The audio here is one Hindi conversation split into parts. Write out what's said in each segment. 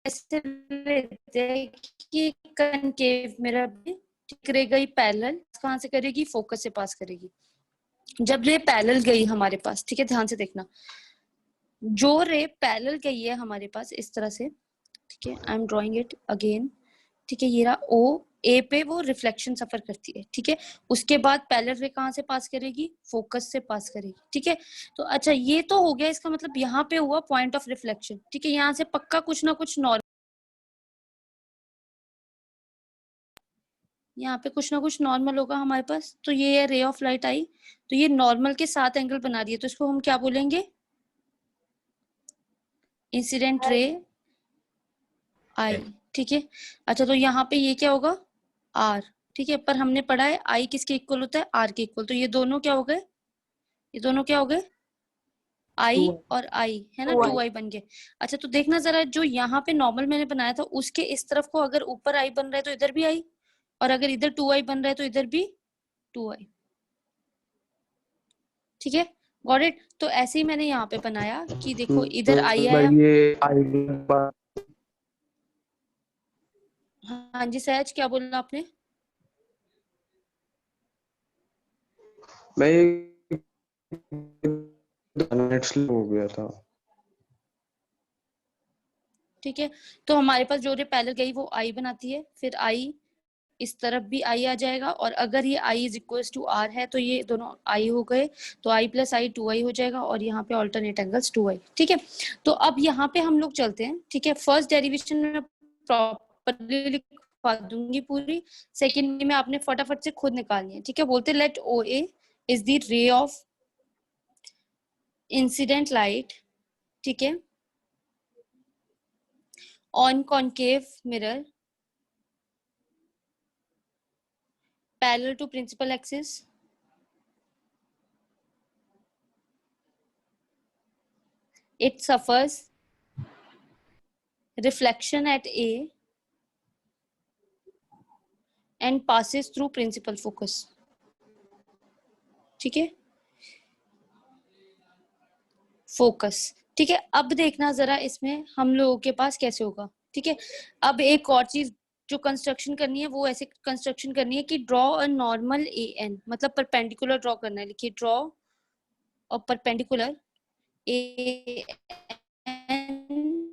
ऐसे लेते हैं कि कनकेव मिरर करेगा पैरेलल, कहाँ से करेगी, फोकस से पास करेगी। जब रे पैरेलल गई हमारे पास, ठीक है, ध्यान से देखना, जो रे पैरेलल गई है हमारे पास इस तरह से, ठीक है, I am drawing it again, ठीक है, ये रहा ओ, ए पे वो रिफ्लेक्शन सफर करती है, ठीक है, उसके बाद पैरेलल रे कहाँ से पास करेगी, फोकस से पास करेगी, ठीक है। तो अच्छा ये तो हो गया, इसका मतलब यहाँ पे हुआ पॉइंट ऑफ रिफ्लेक्शन, ठीक है, यहाँ से पक्का कुछ ना कुछ नॉर्मल, यहाँ पे कुछ ना कुछ नॉर्मल होगा हमारे पास। तो ये रे ऑफ लाइट आई, तो ये नॉर्मल के साथ एंगल बना रही है, तो इसको हम क्या बोलेंगे, इंसिडेंट रे आई, ठीक है। अच्छा तो यहाँ पे ये क्या होगा, आर, ठीक है, पर हमने पढ़ा है आई किसके इक्वल होता है, आर के इक्वल, तो ये दोनों क्या हो गए, ये दोनों क्या हो गए, आई और आई, है ना, 2i बन गए। अच्छा तो देखना जरा, जो यहाँ पे नॉर्मल मैंने बनाया था उसके इस तरफ को अगर ऊपर आई बन रहा है तो इधर भी आई, और अगर इधर 2i बन रहा है तो इधर भी 2i, ठीक है, गॉट इट। तो ऐसे ही मैंने यहाँ पे बनाया कि देखो इधर आई आया, हाँ जी सहज क्या बोलना आपने, मैं हो गया था, ठीक है। तो हमारे पास जो रे पैरेलल गई वो आई बनाती है, फिर आई इस तरफ भी आई आ जाएगा, और अगर ये आई इज इक्वल टू आर है तो ये दोनों आई हो गए, तो आई प्लस आई 2i हो जाएगा, और यहाँ पे ऑल्टरनेट एंगल्स 2i, ठीक है। तो अब यहाँ पे हम लोग चलते हैं, ठीक है, फर्स्ट डेरिवेशन में प्रॉपर्ली लिखवा दूंगी पूरी, सेकेंड में आपने फटाफट से खुद निकालनी है, ठीक है। बोलते let O A is the ray of incident light, ठीक है, on concave mirror parallel to principal axis, it suffers reflection at A and passes through principal focus, ठीक है, फोकस, ठीक है। अब देखना जरा इसमें हम लोगों के पास कैसे होगा, ठीक है। अब एक और चीज जो कंस्ट्रक्शन करनी है वो ऐसे कंस्ट्रक्शन करनी है कि draw a normal A N, मतलब परपेंडिकुलर ड्रॉ करना है, लिखिए ड्रॉ और perpendicular A N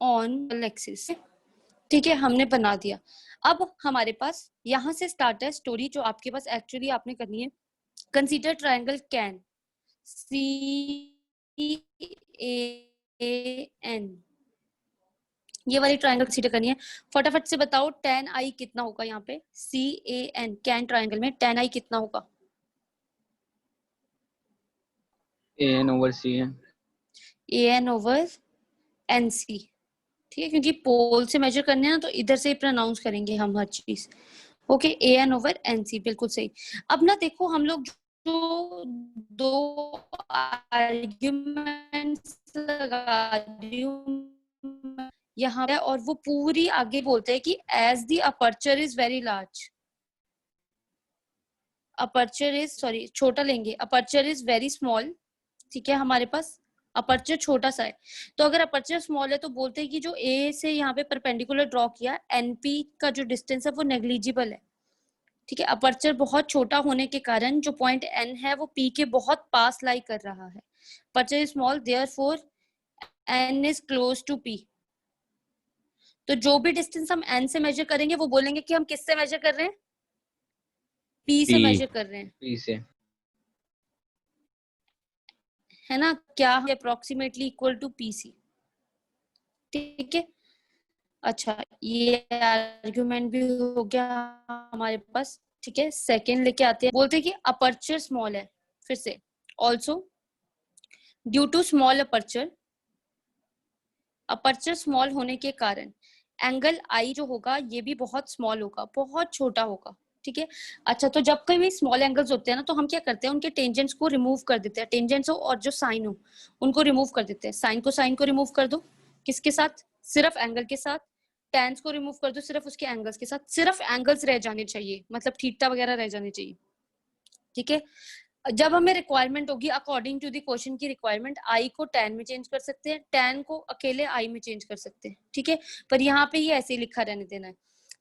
on axis, ठीक है, हमने बना दिया। अब हमारे पास यहाँ से स्टार्ट है स्टोरी, जो आपके पास एक्चुअली आपने करनी है, कंसीडर ट्रायंगल कैन CAN, ये वाली ट्रायंगल कंसीडर करनी है। फटाफट से बताओ tan i कितना होगा, यहाँ पे CAN कैन ट्रायंगल में tan i कितना होगा, AN over CN, AN over NC, ठीक है, क्योंकि पोल से मेजर करने हैं ना, तो इधर से ही प्रोनाउंस करेंगे हम हर चीज, ओके, AN over NC, बिल्कुल सही। अब ना देखो हम लोग जो दो आर्ग्यूमेंट्स लगा रही हूँ यहाँ पे, और वो पूरी आगे बोलते हैं कि as the aperture is very large, aperture is, sorry छोटा लेंगे, अपर्चर इज वेरी स्मॉल, ठीक है, हमारे पास अपर्चर छोटा सा है, तो अगर अपर्चर स्मॉल है तो बोलते हैं कि जो ए से यहाँ पे परपेंडिकुलर ड्रॉ किया, एनपी का जो डिस्टेंस है वो नेग्लिजिबल है, ठीक है। अपर्चर बहुत छोटा होने के कारण जो पॉइंट एन है वो पी के बहुत पास लाई कर रहा है, aperture is small therefore N is close to P, तो जो भी डिस्टेंस हम एन से मेजर करेंगे वो बोलेंगे कि हम किससे मेजर कर रहे हैं, पी से मेजर कर रहे हैं, P से, है ना, क्या approximately equal to P C, ठीक है। अच्छा ये आर्ग्यूमेंट भी हो गया हमारे पास, ठीक है। सेकेंड लेके आते हैं, बोलते हैं कि अपर्चर स्मॉल है, फिर से also due to small aperture, aperture small होने के कारण एंगल आई जो होगा ये भी बहुत स्मॉल होगा, बहुत छोटा होगा, ठीक है। अच्छा तो जब कभी स्मॉल एंगल्स होते हैं ना, तो हम क्या करते हैं, उनके टेंजेंट्स को रिमूव कर देते हैं, टेंजेंट्स हो और जो साइन हो उनको रिमूव कर देते हैं, साइन को रिमूव कर दो, किसके साथ, सिर्फ एंगल के साथ, टेंस को रिमूव कर दो सिर्फ उसके एंगल्स के साथ, सिर्फ एंगल्स रह जाने चाहिए, मतलब थीटा वगैरह रह जाने चाहिए, ठीक है। जब हमें रिक्वायरमेंट होगी अकॉर्डिंग टू द क्वेश्चन की रिक्वायरमेंट, आई को tan में चेंज कर सकते हैं, tan को अकेले आई में चेंज कर सकते हैं, ठीक है। पर यहाँ पे ये ऐसे ही लिखा रहने देना है।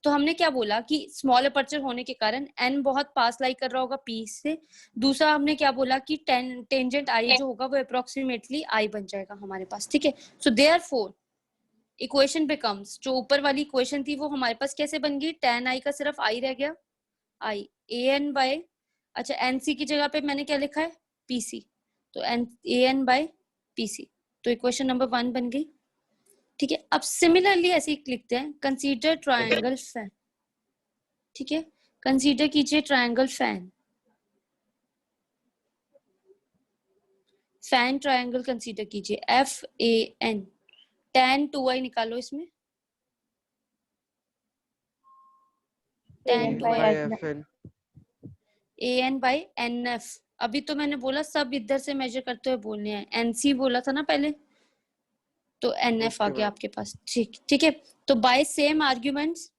तो हमने क्या बोला कि स्मॉल अपर्चर होने के कारण n बहुत पास लाई कर रहा होगा p से। दूसरा हमने क्या बोला कि टेंजेंट i जो होगा वो अप्रोक्सीमेटली i बन जाएगा हमारे पास, ठीक है। सो देयरफॉर इक्वेशन बिकम्स, जो ऊपर वाली इक्वेशन थी वो हमारे पास कैसे बन गई, tan i का सिर्फ i रह गया, i an बाय, अच्छा nc की जगह पे मैंने क्या लिखा है pc, तो an बाय pc, तो इक्वेशन नंबर 1 बन गई, ठीक है। अब सिमिलरली ऐसे ही लिखते हैं, कंसीडर ट्रायंगल फैन, ठीक है। कंसीडर कीजिए triangle fan, fan triangle consider कीजिए, FAN, tan 2i निकालो इसमें, tan 2i an bye nf। अभी तो मैंने बोला सब इधर से मेजर करते हुए बोलने हैं, nc बोला था ना पहले, तो nf आ गया आपके पास, ठीक, ठीक है। तो बाय सेम आर्ग्यूमेंट्स,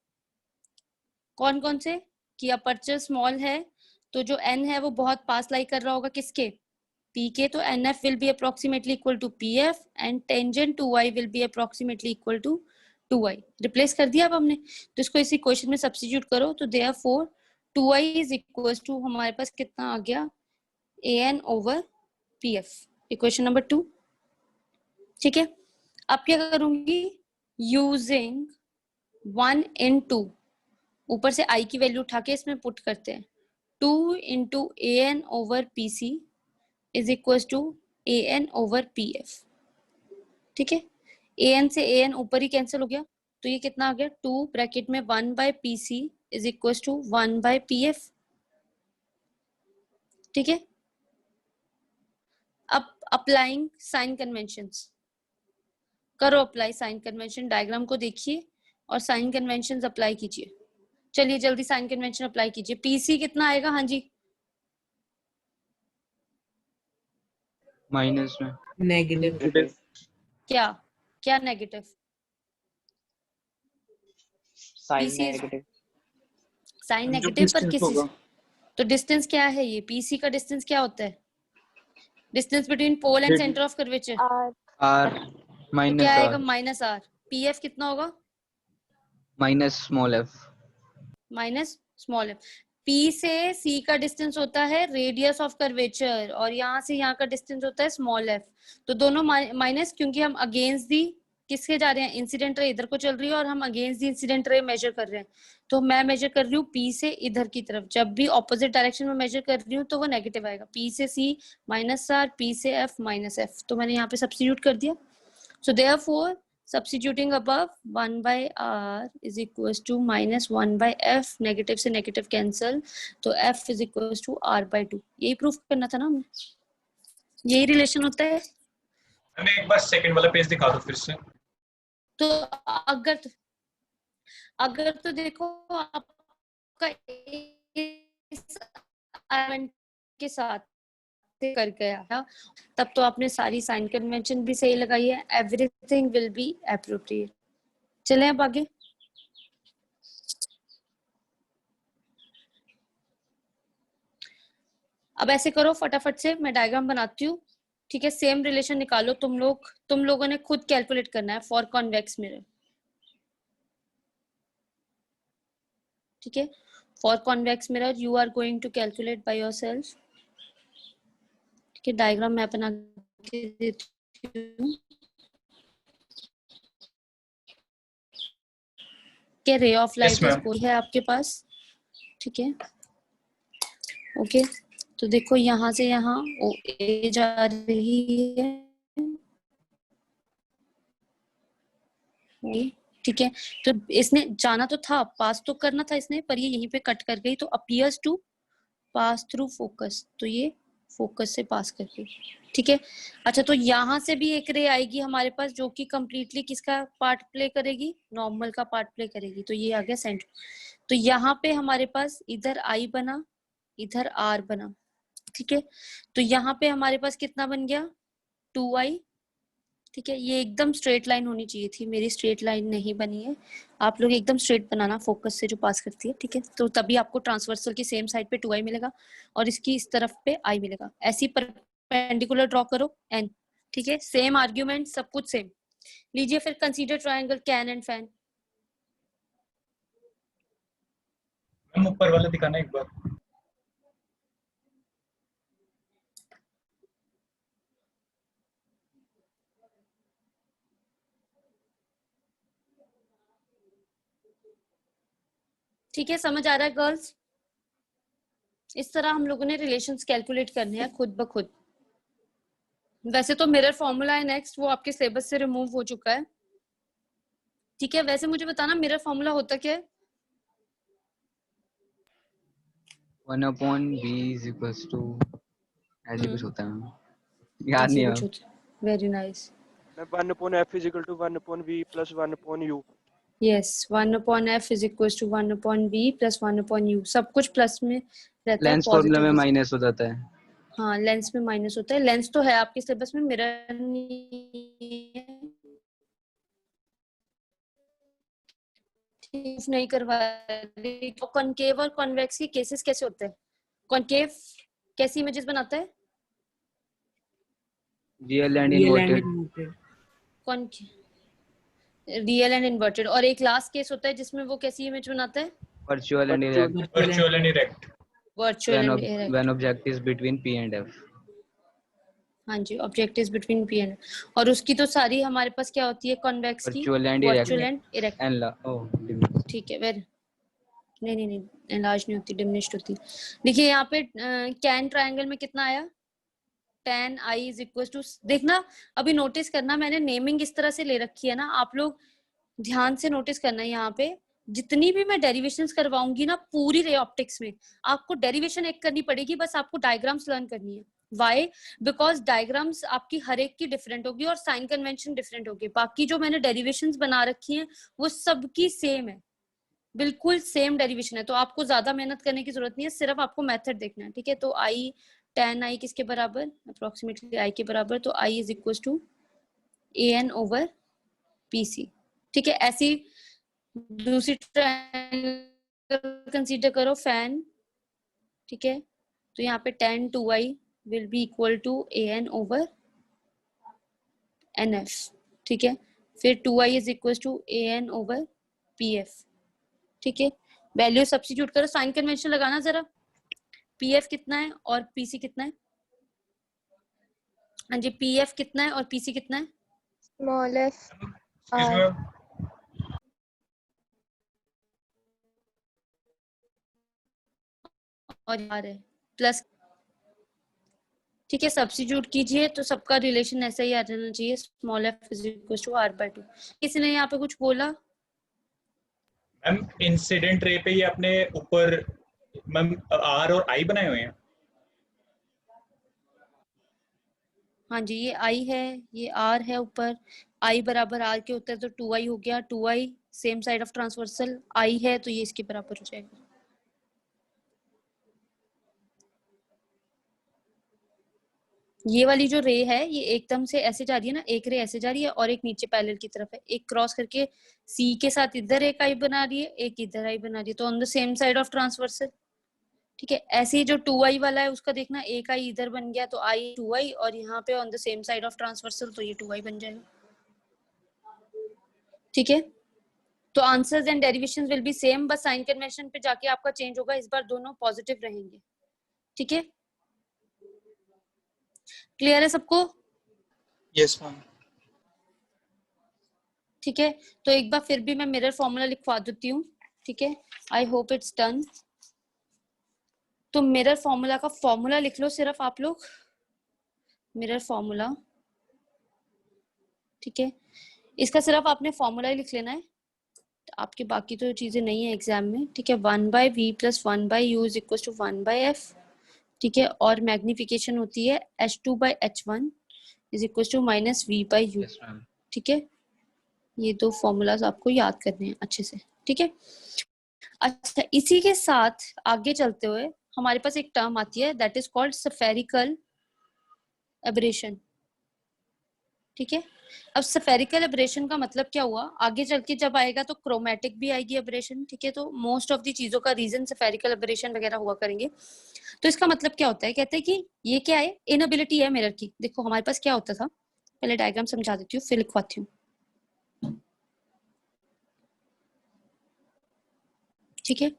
कौन कौन से, कि अपर्चर स्मॉल है तो जो n है वो बहुत पास लाई कर रहा होगा किसके, p के, तो nf will be approximately equal to pf and tangent 2y will be approximately equal to 2y। Replace कर दिया अब हमने, तो इसको इसी क्वेश्चन में सब्स्टिट्यूट करो, तो therefore 2y is equals to हमारे पास कितना आ गया, an over pf, equation number 2, ठीक है। अब क्या करूंगी, यूजिंग 1 in 2, ऊपर से i की वैल्यू उठा के इसमें पुट करते हैं, 2 into an over pc is equals to an over pf, ठीक है। an से an ऊपर ही कैंसिल हो गया, तो ये कितना आ गया, 2 ब्रैकेट में 1 by pc is equals to 1 by pf, ठीक है। अब अप्लाइंग साइन कन्वेंशंस, करो अप्लाई साइन कन्वेंशन, डायग्राम को देखिए और साइन कन्वेंशंस अप्लाई कीजिए। चलिए जल्दी साइन कन्वेंशन अप्लाई कीजिए। पीसी कितना आएगा, हाँ जी माइनस में नेगेटिव क्या, क्या negative, sign PC negative sign जो नेगेटिव, पर डिस्टेंस किस, होगा तो डिस्टेंस क्या है, ये पीसी का डिस्टेंस क्या होता है, distance between pole and centre of curvature, R तो क्या माइनस आएगा आर माइनस आर, पीएफ कितना होगा minus small F minus small F. P से सी का डिस्टेंस होता है रेडियस ऑफ कर्वेचर, और यहाँ से यहाँ का डिस्टेंस होता है स्मॉल एफ, तो दोनों माइनस, क्योंकि हम अगेंस्ट दी किसके जा रहे हैं, इंसिडेंट रे इधर को चल रही है और हम against the incident ray measure कर रहे हैं, तो मैं मेजर कर रही हूँ पी से इधर की तरफ, जब भी ऑपोजिट डायरेक्शन में मेजर कर रही हूँ तो वो नेगेटिव आएगा, पी से सी माइनस आर, पी से एफ माइनस एफ, तो मैंने यहाँ पे सब्स्टिट्यूट कर दिया। So therefore, substituting above, 1 by r is equals to minus 1 by f, negative से नेगेटिव कैंसल, तो f is equals to r by 2, यही प्रूफ करना था ना हमें, यही रिलेशन होता है। हमें एक बार सेकंड वाला पेज दिखा दो फिर से। तो अगर तो देखो आपका इस element के साथ कर गया, तब तो आपने सारी साइन कन्वेंशन भी सही लगाई है, एवरीथिंग विल बी एप्रोप्रिएट। चलें अब आगे, अब ऐसे करो फटाफट से, मैं डायग्राम बनाती हूँ, ठीक है। सेम रिलेशन निकालो तुम लोगों ने खुद कैलकुलेट करना है फॉर कॉन्वेक्स मिरर, ठीक है। For convex mirror you are going to calculate by yourself, ठीक है। डायग्राम मैं बना के देती हूँ, क्या रे ऑफ लाइट कोई है आपके पास, ठीक है, ओके। तो देखो यहाँ से यहाँ ओ ए जा रही है, ठीक है। तो इसने जाना तो था, पास तो करना था इसने, पर ये यहीं पे कट कर गई, तो appears to pass through focus, तो ये फोकस से पास कर गई, ठीक है। अच्छा, तो यहाँ से भी एक रे आएगी हमारे पास जो कि कंप्लीटली किसका पार्ट प्ले करेगी, नॉर्मल का पार्ट प्ले करेगी, तो ये आ गया सेंटर। तो यहाँ पे हमारे पास इधर आई बना, इधर आर बना, ठीक है। तो यहाँ पे हमारे पास कितना बन गया, 2i, ठीक है, ये एकदम स्ट्रेट लाइन होनी चाहिए थी, मेरी स्ट्रेट लाइन नहीं बनी है। आप लोग एकदम स्ट्रेट बनाना फोकस से जो पास करती है, ठीक है, तो तभी आपको ट्रांसवर्सल की सेम साइड पे 2i मिलेगा और इसकी इस तरफ पे i मिलेगा। ऐसी परपेंडिकुलर ड्रॉ करो n, ठीक है, सेम आर्ग्यूमेंट, सब कुछ सेम। लीजिए फिर consider triangle can and fan. Ma'am ऊपर वाला दिखाना एक बार। ठीक है, समझ आ रहा है गर्ल्स? इस तरह हम लोगों ने रिलेशंस कैलकुलेट करने हैं खुद ब खुद। वैसे तो मिरर फॉर्मूला है नेक्स्ट, वो आपके सिलेबस से रिमूव हो चुका है, ठीक है। वैसे मुझे बताना मिरर फॉर्मूला होता क्या है? 1/b is equals to ऐसे कुछ होता है, याद ऐसे नहीं कुछ है। होता है। Very nice. 1/f is equal to 1/v plus 1/u. Yes, 1/f is equals to 1/v plus 1/u, सब कुछ प्लस में रहता है, लेंस फॉर्मूला में पॉजिटिव। माइनस हो जाता है। हाँ, लेंस में माइनस होता है। लेंस तो है आपके सिलेबस में, मिरर नहीं करवा रही। तो कॉनकेव और कॉन्वेक्स के केसेस कैसे होते हैं? कॉनकेव कैसी इमेजेस बनाता है? Real and inverted. Real and inverted. और एक लास्ट केस होता है जिसमें वो कैसी इमेज बनाता है? Virtual and erect virtual and erect. Virtual and erect. When object is between p and f। हाँ जी, object is between p and, और उसकी तो सारी हमारे पास क्या होती है कॉन्वेक्स की? Virtual and virtual erect and erect. And oh ठीक है, वेरी नहीं, एनलार्ज नहीं होती, डिमिनिश्ड होती। देखिए यहाँ पे कैन ट्रायंगल में कितना आया? tan i is equals to, देखना अभी नोटिस करना, मैंने नेमिंग इस तरह से ले रखी है ना, आप लोग ध्यान से नोटिस करना है। यहाँ पे जितनी भी मैं डेरिवेशंस करवाऊंगी ना पूरी रे ऑप्टिक्स में, आपको डेरिवेशन एक करनी पड़ेगी, बस आपको डायग्राम्स लर्न करनी है। वाई? बिकॉज डायग्राम्स आपकी हर एक की डिफरेंट होगी और साइन कन्वेंशन डिफरेंट होगी। बाकी जो मैंने डेरिवेशंस बना रखी हैं वो सबकी सेम है, बिल्कुल सेम डेरिवेशन है, तो आपको ज्यादा मेहनत करने की जरूरत नहीं है, सिर्फ आपको मेथड देखना है, ठीक है। तो आई tan i किसके बराबर? अप्रोक्सीमेटली i के बराबर, तो i is equal to an over pc, ठीक है। ऐसी दूसरी ट्रायंगल कंसीडर करो फैन, ठीक है, तो यहाँ पे tan 2i will be equal to an over nf, ठीक है। फिर 2i is equal to an ओवर pf, ठीक है। वैल्यू सब्स्टिट्यूट करो, साइन कन्वेंशन लगाना जरा। pf कितना है और pc कितना है? हाँ जी, pf कितना है और pc कितना है? Small f Excuse me, ma'am. और यार है प्लस, ठीक है, सब्स्टिट्यूट कीजिए तो सबका रिलेशन ऐसा ही आ जाना चाहिए, small f is equal to r/2। किसी ने यहाँ पे कुछ बोला? मैम इंसिडेंट रे पे ये अपने ऊपर मैम आर और आई बनाए हुए हैं। हाँ जी, ये i है, ये r है ऊपर, i बराबर r के होता है तो 2i हो गया, 2i same side of transversal, i है तो ये इसके बराबर हो जाएगा। ये वाली जो रे है ये एकदम से ऐसे जा रही है ना, एक रे ऐसे जा रही है और एक नीचे पैरेलल की तरफ है, एक क्रॉस करके सी के साथ इधर एक आई बना रही है, एक इधर आई बना रही है, तो on the same side of transversal, ठीक है। ऐसे ही जो 2i वाला है उसका देखना, एक आई इधर बन गया तो i 2i, और यहाँ पे on the same side of transversal तो ये 2i बन जाएगा, ठीक है। तो answers and derivations will be same, बस साइन कन्वेंशन पे जाके आपका चेंज होगा, इस बार दोनों पॉजिटिव रहेंगे, ठीक है। क्लियर है सबको? Yes ma'am. ठीक है, तो एक बार फिर भी मैं मिरर फॉर्मूला लिखवा देती हूँ, ठीक है। I hope it's done. तो मिरर फॉर्मूला का फॉर्मूला लिख लो सिर्फ आप लोग, मिरर फॉर्मूला, ठीक है। इसका सिर्फ आपने फॉर्मूला ही लिख लेना है, आपके बाकी तो चीजें नहीं है एग्जाम में, ठीक है। 1/v + 1/u is equal to 1/f, ठीक है। और मैग्निफिकेशन होती है h2/h1 is equal to -v/u, ठीक है। ये दो फॉर्मूलाज आपको याद करने हैं अच्छे से, ठीक है। अच्छा, इसी के साथ आगे चलते हुए हमारे पास एक टर्म आती है that is called spherical aberration, ठीक है। अब स्फेरिकल एब्रेशन का मतलब क्या हुआ, आगे चल के जब आएगा तो क्रोमेटिक भी आएगी एब्रेशन, ठीक है। तो मोस्ट ऑफ दी चीजों का रीजन स्फेरिकल एब्रेशन वगैरह हुआ करेंगे। तो इसका मतलब क्या होता है, कहते हैं कि ये क्या है, इनएबिलिटी है मिरर की। देखो हमारे पास क्या होता था, पहले डायग्राम समझा देती हूँ फिर लिखवाती हूँ, ठीक है।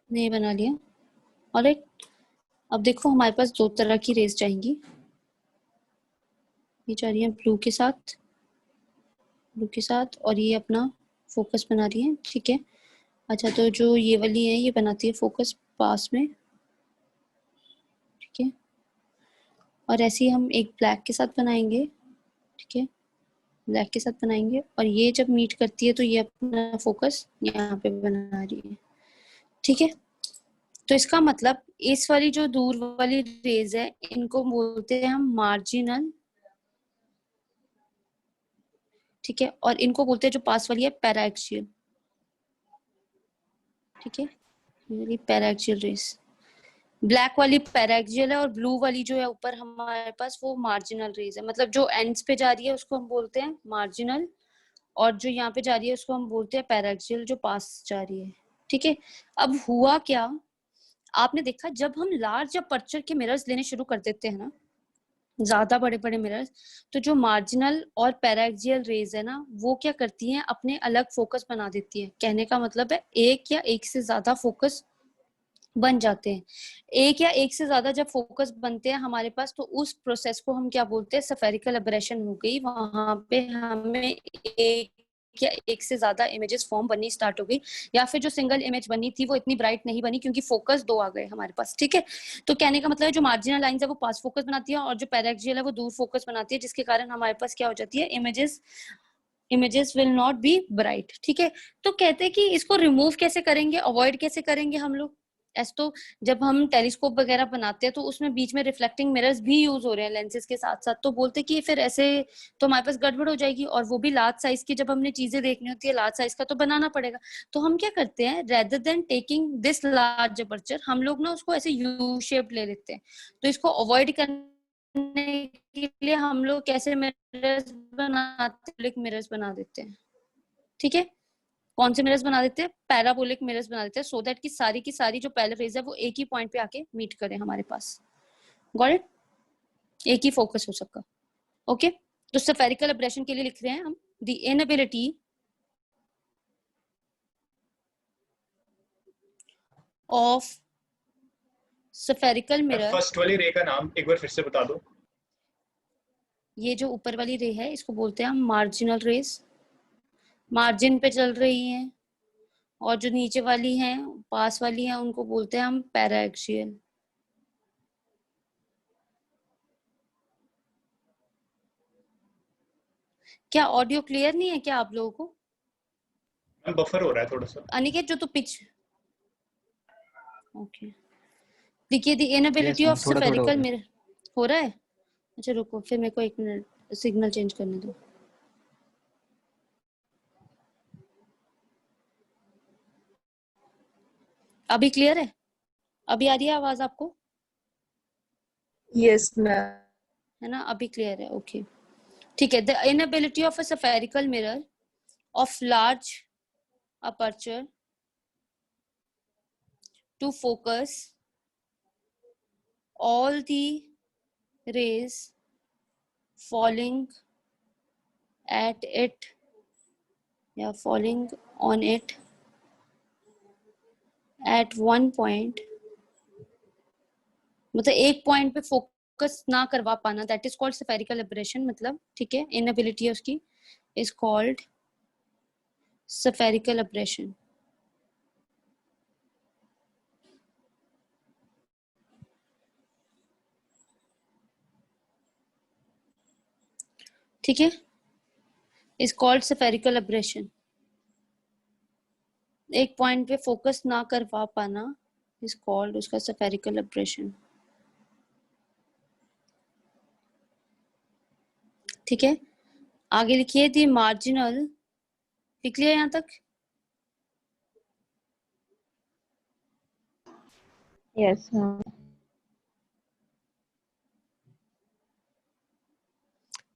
नहीं बना लिया, ऑलराइट। अब देखो हमारे पास दो तरह की रेज जाएंगी, ये जा रही है ब्लू के साथ, ब्लू के साथ, और ये अपना फोकस बना रही है, ठीक है। अच्छा तो जो ये वाली है ये बनाती है फोकस पास में, ठीक है। और ऐसे ही हम एक ब्लैक के साथ बनाएंगे, ठीक है, ब्लैक के साथ बनाएंगे, और ये जब मीट करती है तो ये अपना फोकस यहाँ पे बना रही है, ठीक है। तो इसका मतलब इस वाली जो दूर वाली रेज है इनको बोलते हैं हम मार्जिनल, ठीक है, और इनको बोलते हैं जो पास वाली है पैराएक्सियल, ठीक है, ये पैराएक्सियल रेज। ब्लैक वाली पैराएक्सियल है और ब्लू वाली जो है ऊपर हमारे पास वो मार्जिनल रेज है। मतलब जो एंड्स पे जा रही है उसको हम बोलते हैं मार्जिनल, और जो यहाँ पे जा रही है उसको हम बोलते हैं पैराएक्सियल, जो पास जा रही है, ठीक है। अब हुआ क्या, आपने देखा जब हम लार्ज अपर्चर के मिरर्स लेने शुरू कर देते हैं ना, ज्यादा बड़े बड़े मिरर्स, तो जो मार्जिनल और पैराएक्सियल रेज है ना वो क्या करती हैं, अपने अलग फोकस बना देती है। कहने का मतलब है एक या एक से ज्यादा फोकस बन जाते हैं। एक या एक से ज्यादा जब फोकस बनते हैं हमारे पास, तो उस प्रोसेस को हम क्या बोलते हैं, स्फेरिकल एब्रेशन हो गई। वहां पे हमें एक या एक से ज्यादा इमेजेस फॉर्म बननी स्टार्ट हो गई, या फिर जो सिंगल इमेज बनी थी वो इतनी ब्राइट नहीं बनी क्योंकि फोकस दो आ गए हमारे पास, ठीक है। तो कहने का मतलब है जो मार्जिनल लाइंस है वो पास फोकस बनाती है, और जो पैराएक्सियल है वो दूर फोकस बनाती है, जिसके कारण हमारे पास क्या हो जाती है, images will not be bright, ठीक है। तो कहते हैं कि इसको रिमूव कैसे करेंगे, अवॉइड कैसे करेंगे हम लोग। ऐसे तो जब हम टेलीस्कोप वगैरह बनाते हैं तो उसमें बीच में रिफ्लेक्टिंग मिरर्स भी यूज हो रहे हैं लेंसेज के साथ साथ, तो बोलते कि फिर ऐसे तो हमारे पास गड़बड़ हो जाएगी, और वो भी लार्ज साइज की जब हमने चीजें देखनी होती है लार्ज साइज का तो बनाना पड़ेगा। तो हम क्या करते हैं, rather than taking this large aperture, हम लोग ना उसको ऐसे यू शेप ले लेते हैं। तो इसको अवॉइड करने के लिए हम लोग कैसे मिरर्स बनाते, मिरर्स बना देते हैं, ठीक है। कौन से मिरर्स बना देते हैं, पैराबोलिक मिरर्स बना देते हैं, सो दैट की सारी जो पैरेलल रेज है वो एक ही पॉइंट पे आके मीट करें हमारे पास। गॉट इट, एक ही फोकस हो सबका, ओके। तो स्फेरिकल एब्रेशन के लिए लिख रहे हैं हम the inability of spherical mirror. First वाली रे का नाम एक बार फिर से बता दो। ये जो ऊपर वाली रे है इसको बोलते हैं हम मार्जिनल रेज, मार्जिन पे चल रही है, और जो नीचे वाली हैं पास वाली हैं उनको बोलते हैं हम पैराएक्सियल। क्या ऑडियो क्लियर नहीं है क्या आप लोगों को? बफर हो रहा है थोड़ा सा। अनिकेत जो तो पिच, ओके। देखिए the inability Yes, of ma'am, थोड़ा थोड़ा हो स्फेरिकल रहा है। मिरर हो रहा है। अच्छा रुको फिर मेरे को एक मिनट सिग्नल चेंज करने दो। अभी क्लियर है, अभी आ रही है आवाज आपको? Yes, ma'am. है ना, अभी क्लियर है, ओके ठीक है। The inability of a spherical mirror of large aperture to focus all the rays falling at it या falling on it at one point, मतलब एक पॉइंट पे फोकस ना करवा पाना, that is called spherical aberration. मतलब ठीक है, इनएबिलिटी है उसकी इज कॉल्ड स्फेरिकल एब्रेशन। ठीक है, इज कॉल्ड स्फेरिकल एब्रेशन। एक पॉइंट पे फोकस ना करवा पाना इज कॉल्ड उसका स्फेरिकल एब्रेशन। ठीक है, आगे लिखिए दी मार्जिनल, लिख लिया यहाँ तक? Yes, ma'am.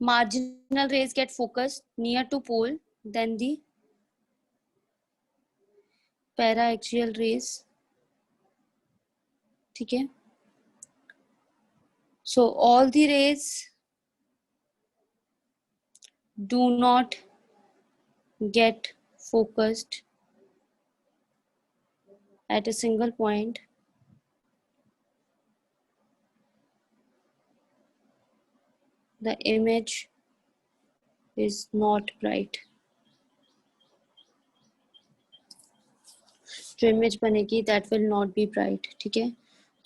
marginal rays get focused near to pole than the paraaxial rays. ठीक है, so all the rays do not get focused at a single point. The image is not bright. जो इमेज बनेगी that will not be bright. ठीक है,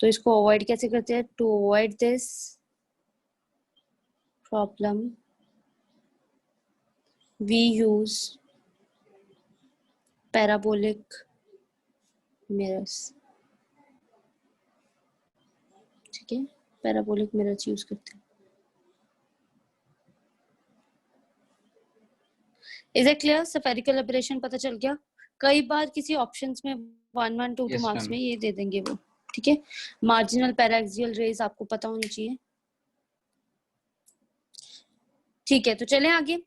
तो इसको अवॉइड कैसे करते हैं? To avoid this problem, we use parabolic mirrors. ठीक है, parabolic mirrors यूज करते हैं. Is it clear? Spherical aberration पता चल गया. कई बार किसी ऑप्शंस में 1 1 2 Yes, मार्क्स ma'am. में ये दे देंगे वो. ठीक है, मार्जिनल पैराक्सियल रेज आपको पता होनी चाहिए. ठीक है, तो चलें आगे.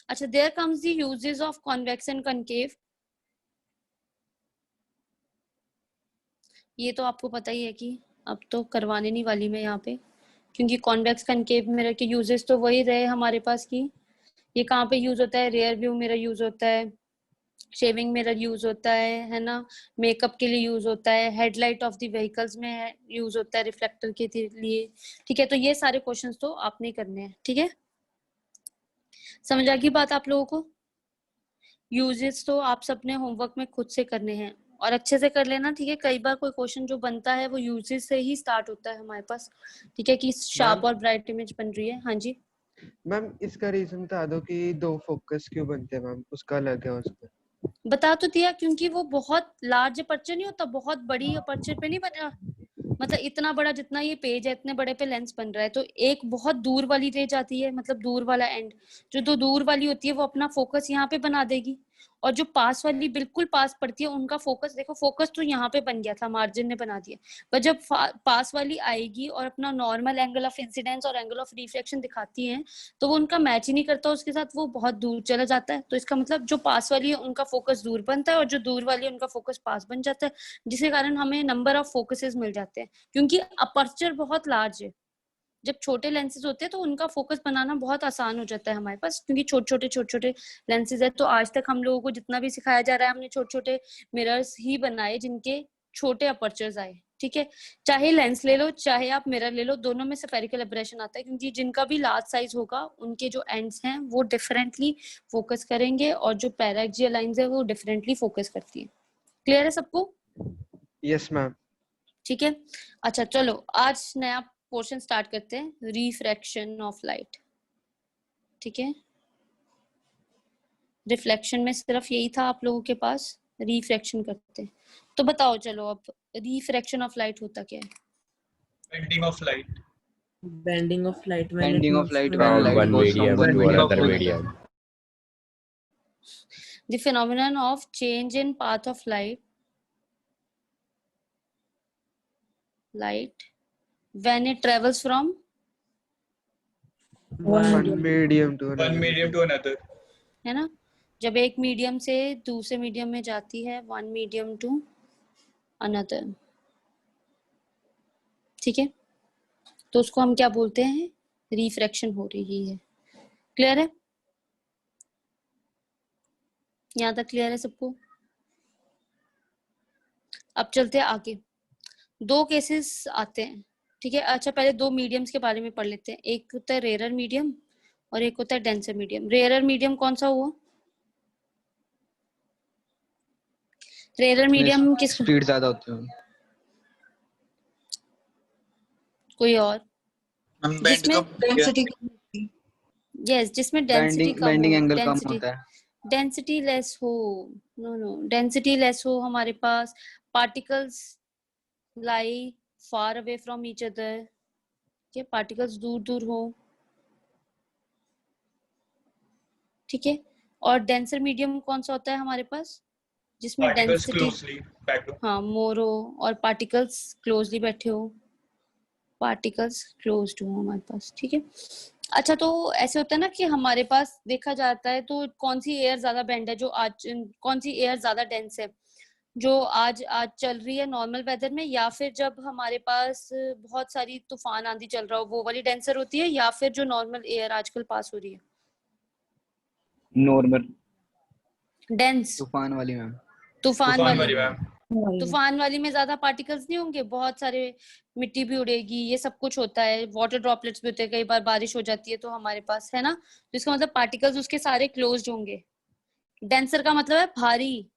अच्छा, there comes the uses of convex and concave. ये तो आपको पता ही है कि अब तो करवाने नहीं वाली मैं यहाँ पे, क्योंकि कॉन्वेक्स कनकेव मिरर के यूजेस तो वही रहे हमारे पास की. ये कहाँ पे यूज होता है? रेयर व्यू मिरर यूज होता है, शेविंग मिरर यूज होता है ना, मेकअप के लिए यूज होता है, हेडलाइट ऑफ द व्हीकल्स में यूज होता है रिफ्लेक्टर के लिए. ठीक है, तो ये सारे क्वेश्चंस तो आपने करने हैं. ठीक है, समझ आ गई बात आप लोगों को? यूजेस तो आप सबने होमवर्क में खुद से करने हैं और अच्छे से कर लेना. ठीक है, कई बार कोई क्वेश्चन जो बनता है वो यूजेस से ही स्टार्ट होता है हमारे पास. ठीक है, कि शार्प और ब्राइट इमेज बन रही है. हाँ जी, मैम इसका रीजन बता दो कि 2 फोकस क्यों बनते हैं मैम, उसका अलग है उसका. बता तो दिया, क्योंकि वो बहुत लार्ज अपर्चर नहीं होता, बहुत बड़ी अपर्चर पे नहीं बना. मतलब इतना बड़ा जितना ये पेज है इतने बड़े पे लेंस बन रहा है, तो एक बहुत दूर वाली रे जाती है, मतलब दूर वाला एंड, जो दो दूर वाली होती है वो अपना फोकस यहाँ पे बना देगी, और जो पास वाली बिल्कुल पास पड़ती है उनका फोकस, देखो फोकस तो यहाँ पे बन गया था, मार्जिन ने बना दिया, पर जब पास वाली आएगी और अपना नॉर्मल एंगल ऑफ इंसिडेंस और एंगल ऑफ रिफ्लेक्शन दिखाती है तो वो उनका मैच ही नहीं करता उसके साथ, वो बहुत दूर चला जाता है. तो इसका मतलब जो पास वाली है उनका फोकस दूर बनता है और जो दूर वाली है उनका फोकस पास बन जाता है, जिसके कारण हमें नंबर ऑफ फोकसेस मिल जाते हैं, क्योंकि अपर्चर बहुत लार्ज है. जब छोटे लेंसेज होते हैं तो उनका फोकस बनाना बहुत आसान हो जाता है हमारे पास, क्योंकि छोटे छोटे लेंसेज है. तो आज तक हम लोगों को जितना भी सिखाया जा रहा है हमने छोटे छोटे मिरर्स ही बनाए जिनके छोटे अपर्चर्स आए. ठीक है, चाहे लेंस ले लो चाहे आप मिरर ले लो, दोनों में स्फेरिकल एब्रेशन आता है, क्योंकि जिनका भी लार्ज साइज होगा उनके जो एंड्स हैं वो डिफरेंटली फोकस करेंगे और जो पैराक्सियल लाइंस है वो डिफरेंटली फोकस करती है. क्लियर है सबको? Yes ma'am. ठीक है, अच्छा चलो आज नया पोर्शन स्टार्ट करते हैं, रिफ्रैक्शन ऑफ लाइट. ठीक है, रिफ्लेक्शन में सिर्फ यही था आप लोगों के पास, रिफ्रैक्शन करते हैं. तो बताओ चलो अब रिफ्रैक्शन ऑफ लाइट होता क्या है? Bending of light. Bending of light when it Bending of moves light from when light one goes from medium one to medium another to medium. The phenomenon of change in path of light when it travels from One medium to One another. medium to another. है ना, जब एक मीडियम से दूसरे मीडियम में जाती है, वन मीडियम टू अनदर. ठीक है, तो उसको हम क्या बोलते हैं? रिफ्रैक्शन हो रही है. क्लियर है? यहाँ तक क्लियर है सबको? अब चलते हैं आगे. 2 केसेस आते हैं. ठीक है, अच्छा पहले 2 मीडियम्स के बारे में पढ़ लेते हैं. एक होता है रेयर मीडियम और एक होता है डेंसर मीडियम. रेयर मीडियम कौन सा हुआ? रेयर मीडियम किस, स्पीड ज्यादा होती है. कोई और? जिसमें density यस, जिसमें डेंसिटी कम बेंडिंग हो, एंगल कम डेंसिटी होता है. डेंसिटी लेस हो. नो डेंसिटी लेस हो हमारे पास, particles lie far away from each other, के पार्टिकल्स दूर दूर हो. ठीक है, और डेंसर मीडियम कौन सा होता है हमारे पास? जिसमें Particles डेंसिटी closely packed हो. हाँ मोर हो और पार्टिकल्स क्लोजली बैठे हो, पार्टिकल्स क्लोज्ड हो हमारे पास. ठीक है, अच्छा, तो ऐसे होता है ना कि हमारे पास देखा जाता है तो कौन सी एयर ज्यादा बेंड है, जो आज कौन सी एयर ज्यादा डेंस है, जो आज आज चल रही है नॉर्मल वेदर में, या फिर जब हमारे पास बहुत सारी तूफान आंधी चल रहा हो वो वाली डेंसर होती है, या फिर जो नॉर्मल एयर आजकल पास हो रही है नॉर्मल डेंस? तूफान वाली मैम। तूफान तूफान वाली वाली मैम। तूफान वाली में ज्यादा पार्टिकल्स नहीं होंगे, बहुत सारे मिट्टी भी उड़ेगी, ये सब कुछ होता है, वाटर ड्रॉपलेट्स भी होते हैं, कई बार बारिश हो जाती है तो हमारे पास, है ना? तो इसका मतलब पार्टिकल्स उसके सारे क्लोज्ड होंगे। डेंसर का मतलब है भारी,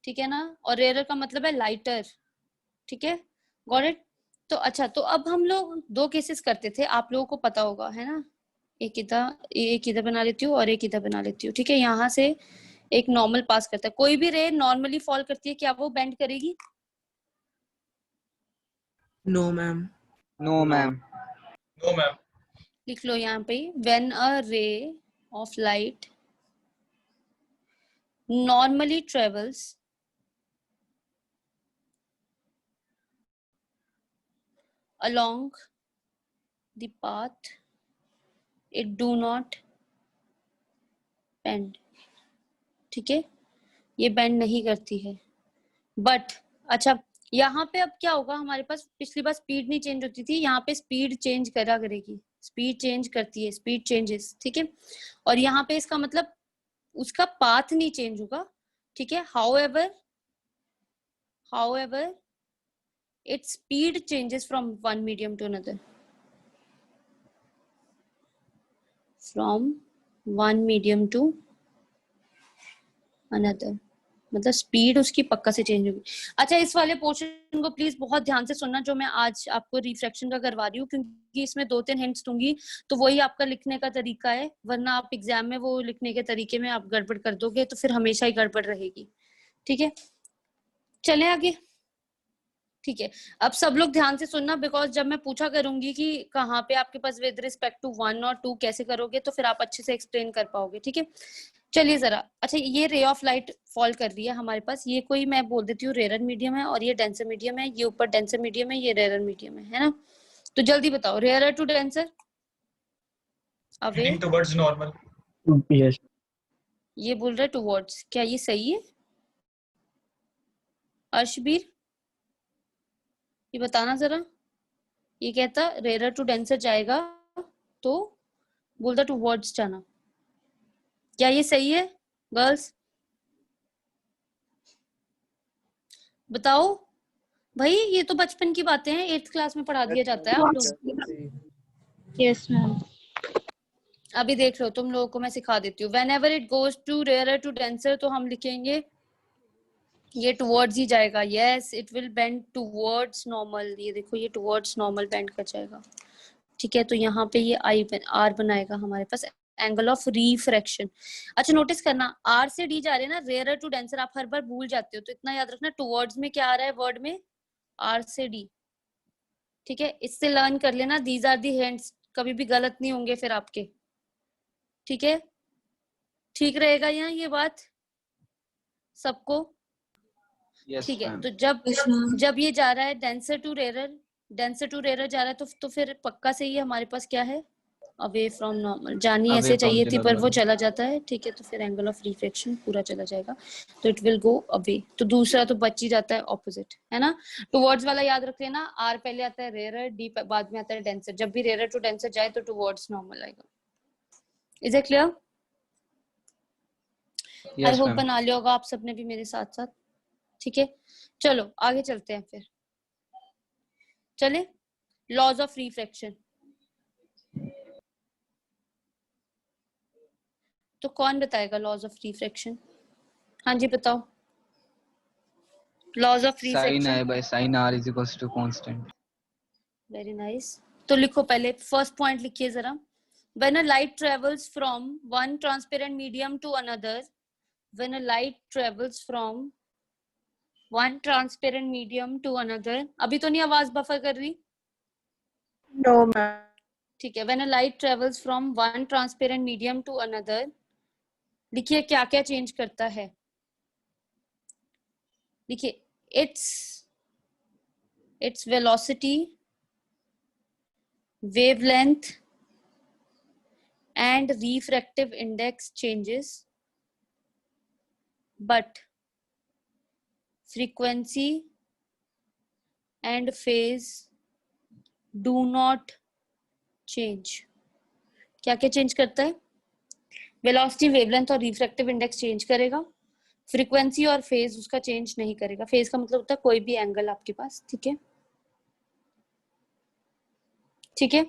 ठीक है ना, और रेयर का मतलब है लाइटर, ठीक है, गॉट इट? तो अच्छा, तो अब हम लोग दो केसेस करते थे, आप लोगों को पता होगा, है ना? एक इधर बना लेती हूँ और एक इधर बना लेती हूँ, ठीक है? यहाँ से एक नॉर्मल पास करता है, कोई भी रे नॉर्मली फॉल करती है, क्या वो बेंड करेगी? No ma'am. No ma'am. No ma'am. लिख लो यहाँ पे, when a ray of light normally travels along the path it do not bend, ठीक है, ये बेंड नहीं करती है, बट अच्छा, यहाँ पे अब क्या होगा, हमारे पास पिछली बार स्पीड नहीं चेंज होती थी, यहाँ पे स्पीड चेंज करा करेगी, स्पीड चेंज करती है, स्पीड चेंजेस, ठीक है? और यहाँ पे इसका मतलब उसका पाथ नहीं चेंज होगा, ठीक है? However its speed changes from one medium to another, from one medium to another, मतलब स्पीड उसकी पक्का से चेंज होगी। अच्छा, इस वाले पोर्शन को प्लीज बहुत ध्यान से सुनना, जो मैं आज आपको रिफ्रैक्शन का करवा रही हूँ, क्योंकि इसमें 2-3 हिंट्स दूंगी, तो वही आपका लिखने का तरीका है, वरना आप एग्जाम में वो लिखने के तरीके में आप गड़बड़ कर दोगे तो फिर हमेशा ही गड़बड़ रहेगी, ठीक है? चले आगे, ठीक है? अब सब लोग ध्यान से सुनना, बिकॉज जब मैं पूछा करूंगी कि कहाँ पे आपके पास विद रिस्पेक्ट टू 1 और 2 कैसे करोगे, तो फिर आप अच्छे से एक्सप्लेन कर पाओगे, ठीक है? चलिए जरा, अच्छा, ये रे ऑफ लाइट फॉल कर रही है हमारे पास, ये कोई मैं बोल देती हूँ रेयर मीडियम है, और ये डेंसर मीडियम है, ये ऊपर डेंसर मीडियम है, ये रेयर मीडियम है ना? तो जल्दी बताओ, rarer to denser, away, Heading towards normal. Yes. ये बोल रहे टुवर्ड्स, क्या ये सही है अर्शबीर? ये बताना जरा, ये कहता रेयर टू डेंसर जाएगा तो बोलता टुवर्ड्स जाना, क्या ये सही है गर्ल्स? बताओ भाई, ये तो बचपन की बातें हैं, 8th क्लास में पढ़ा दिया जाता है आप लोग। Yes ma'am. अभी देख लो, तुम लोगों को मैं सिखा देती हूँ, whenever it goes to rarer to denser, तो हम लिखेंगे ये टुवर्ड्स ही जाएगा, yes, it will bend towards normal, ये देखो ये टुवर्ड्स नॉर्मल बेंड कर जाएगा, ठीक है? तो यहाँ पे ये आर बनाएगा हमारे पास, एंगल ऑफ रिफ्रैक्शन। अच्छा, नोटिस करना, आर से डी जा रहे हैं ना, रेयर टू डेंसर, आप हर बार भूल जाते हो, तो इतना याद रखना, टुवर्ड्स में क्या आ रहा है वर्ड में, आर से डी, ठीक है? इससे लर्न कर लेना, दीज आर दी हिंट्स, कभी भी गलत नहीं होंगे फिर आपके, ठीक है? ठीक रहेगा यहाँ ये बात सबको? यस ठीक है, मैम। तो जब ये जा रहा है डेंसर टू रेयर जा रहा है, तो फिर पक्का से ये हमारे पास क्या है, अवे फ्रॉम नॉर्मल, जानी Away ऐसे from चाहिए the थी पर वो normal. चला जाता है, ठीक है? तो फिर एंगल ऑफ रिफ्लेक्शन पूरा चला जाएगा, तो इट विल गो अवे, तो दूसरा तो बच ही जाता है ऑपोजिट, है ना? टुवर्ड्स वाला याद रख लेना, आर पहले आता है रेयर, डी बाद में आता है डेंसर, जब भी रेयर टू डेंसर जाए तो टुवर्ड्स नॉर्मल आएगा। Is it clear? I yes hope ma'am. बना लिया होगा आप सबने भी मेरे साथ साथ, ठीक है? चलो आगे चलते हैं फिर, चले, लॉज ऑफ रिफ्रैक्शन। तो कौन बताएगा लॉज ऑफ रिफ्रैक्शन? हाँ जी बताओ, laws of Sin refraction. I by sin R is equals to constant. Very nice, तो लिखो, पहले फर्स्ट पॉइंट लिखिए जरा, when a light travels from one transparent medium to another, when a light travels from one transparent medium to another, अभी तो नहीं आवाज बफर कर रही? No ma'am. ठीक है, when a light travels from one transparent medium to another, लिखिए क्या क्या चेंज करता है, लिखिए, its velocity, wavelength, and refractive index changes, but frequency and phase do not change. क्या क्या चेंज करता है? वेलोसिटी, वेवलेंथ और रिफ्रैक्टिव इंडेक्स चेंज करेगा, फ्रीक्वेंसी और फेज उसका चेंज नहीं करेगा. फेज का मतलब होता है कोई भी एंगल आपके पास. ठीक है, ठीक है.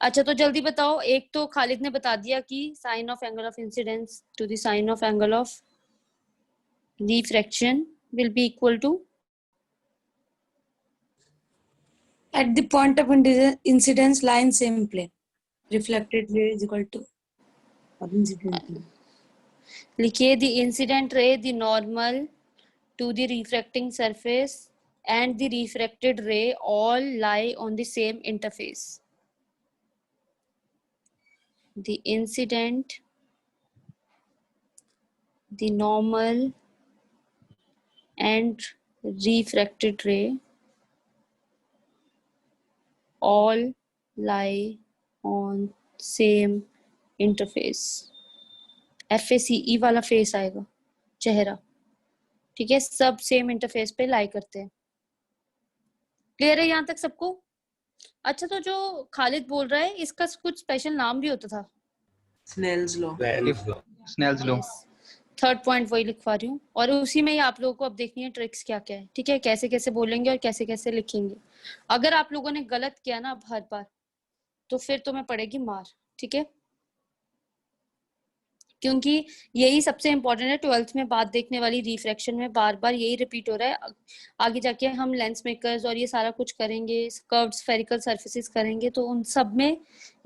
अच्छा, तो जल्दी बताओ. एक तो खालिद ने बता दिया कि sine of angle of incidence to the sine of angle of refraction will be equal to, At the point of incidence, line same plane. Reflected ray is equal to incident ray. लिखिए the incident ray, the normal to the refracting surface and the refracted ray all lie on the same interface. The incident, the normal and refracted ray all lie on same interface. FACE वाला फेस आएगा, चेहरा. ठीक है, सब सेम इंटरफेस पे लाई करते हैं. क्लियर है यहाँ तक सबको? अच्छा, तो जो खालिद बोल रहा है इसका कुछ स्पेशल नाम भी होता था. Snell's law. Snell's law. Third point वही लिखवा रही हूँ, और उसी में ही आप लोगों को अब देखनी है ट्रिक्स क्या क्या है. ठीक है, कैसे कैसे बोलेंगे और कैसे कैसे लिखेंगे. अगर आप लोगों ने गलत किया ना अब हर बार, तो फिर तुम्हें पड़ेगी मार. ठीक है, क्योंकि यही सबसे इम्पोर्टेंट है. 12th में बात देखने वाली, रिफ्रैक्शन में बार बार यही रिपीट हो रहा है. आगे जाके हम लेंस मेकर्स और ये सारा कुछ करेंगे, कर्व्ड स्फेरिकल सरफेसेस करेंगे, तो उन सब में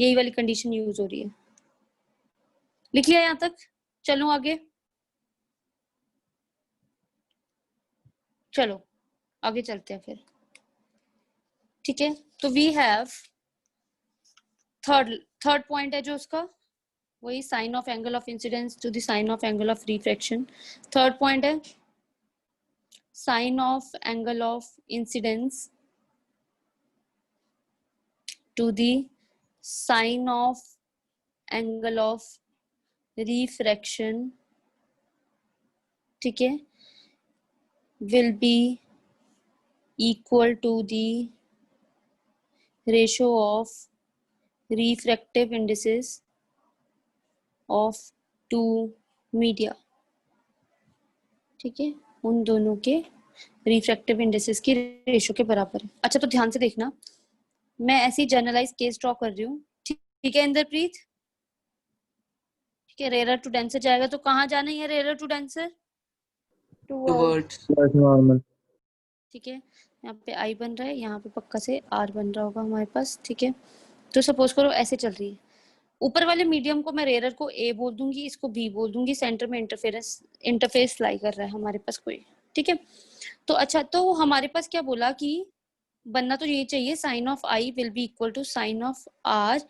यही वाली कंडीशन यूज हो रही है. लिख लिया यहाँ तक? चलो आगे, चलो आगे चलते हैं फिर. ठीक है, तो वी हैव थर्ड पॉइंट है जो उसका वही sine of angle of incidence to the sine of angle of refraction. Third point है sine of angle of incidence to the sine of angle of refraction. ठीक है, will be equal to the ratio of refractive indices of two media. ठीक है, उन दोनों के रिफ्रैक्टिव इंडिसेस की रेशियो के बराबर है. अच्छा, तो ध्यान से देखना, मैं ऐसी जनरलाइज केस ड्रॉ कर रही हूँ. ठीक है इंद्रप्रीत? ठीक है, रेयर टू डेंसर जाएगा तो कहाँ जाना है rarer to denser? Towards. Normal. ठीक है, यहाँ पे आई बन रहा है, यहाँ पे पक्का से आर बन रहा होगा हमारे पास. ठीक है, तो सपोज करो ऐसे चल रही है. ऊपर वाले मीडियम को मैं रेयर को ए बोल दूंगी, इसको बी बोल दूंगी. सेंटर में इंटरफेस लाई कर रहा है हमारे पास कोई. ठीक है, तो अच्छा, तो हमारे पास क्या बोला कि बनना तो ये चाहिए sine of I will be equal to sine of R.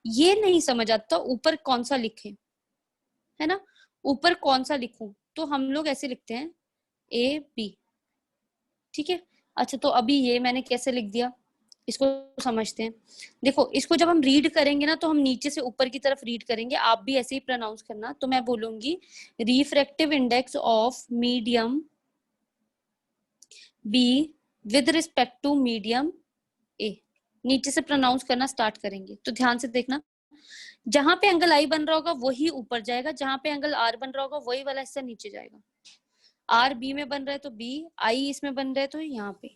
ये नहीं समझ आता ऊपर कौन सा लिखे, है ना? ऊपर कौन सा लिखूं? तो हम लोग ऐसे लिखते हैं ए बी. ठीक है, अच्छा, तो अभी ये मैंने कैसे लिख दिया, इसको समझते हैं. देखो, इसको जब हम रीड करेंगे ना, तो हम नीचे से ऊपर की तरफ रीड करेंगे. आप भी ऐसे ही प्रोनाउंस करना. तो मैं बोलूंगी refractive index of medium B with respect to medium A. नीचे से प्रोनाउंस करना स्टार्ट करेंगे. तो ध्यान से देखना, जहां पे एंगल आई बन रहा होगा वही ऊपर जाएगा, जहां पे एंगल आर बन रहा होगा वही वाला हिस्सा नीचे जाएगा. आर बी में बन रहा है तो बी, आई इसमें बन रहा है तो यहाँ पे.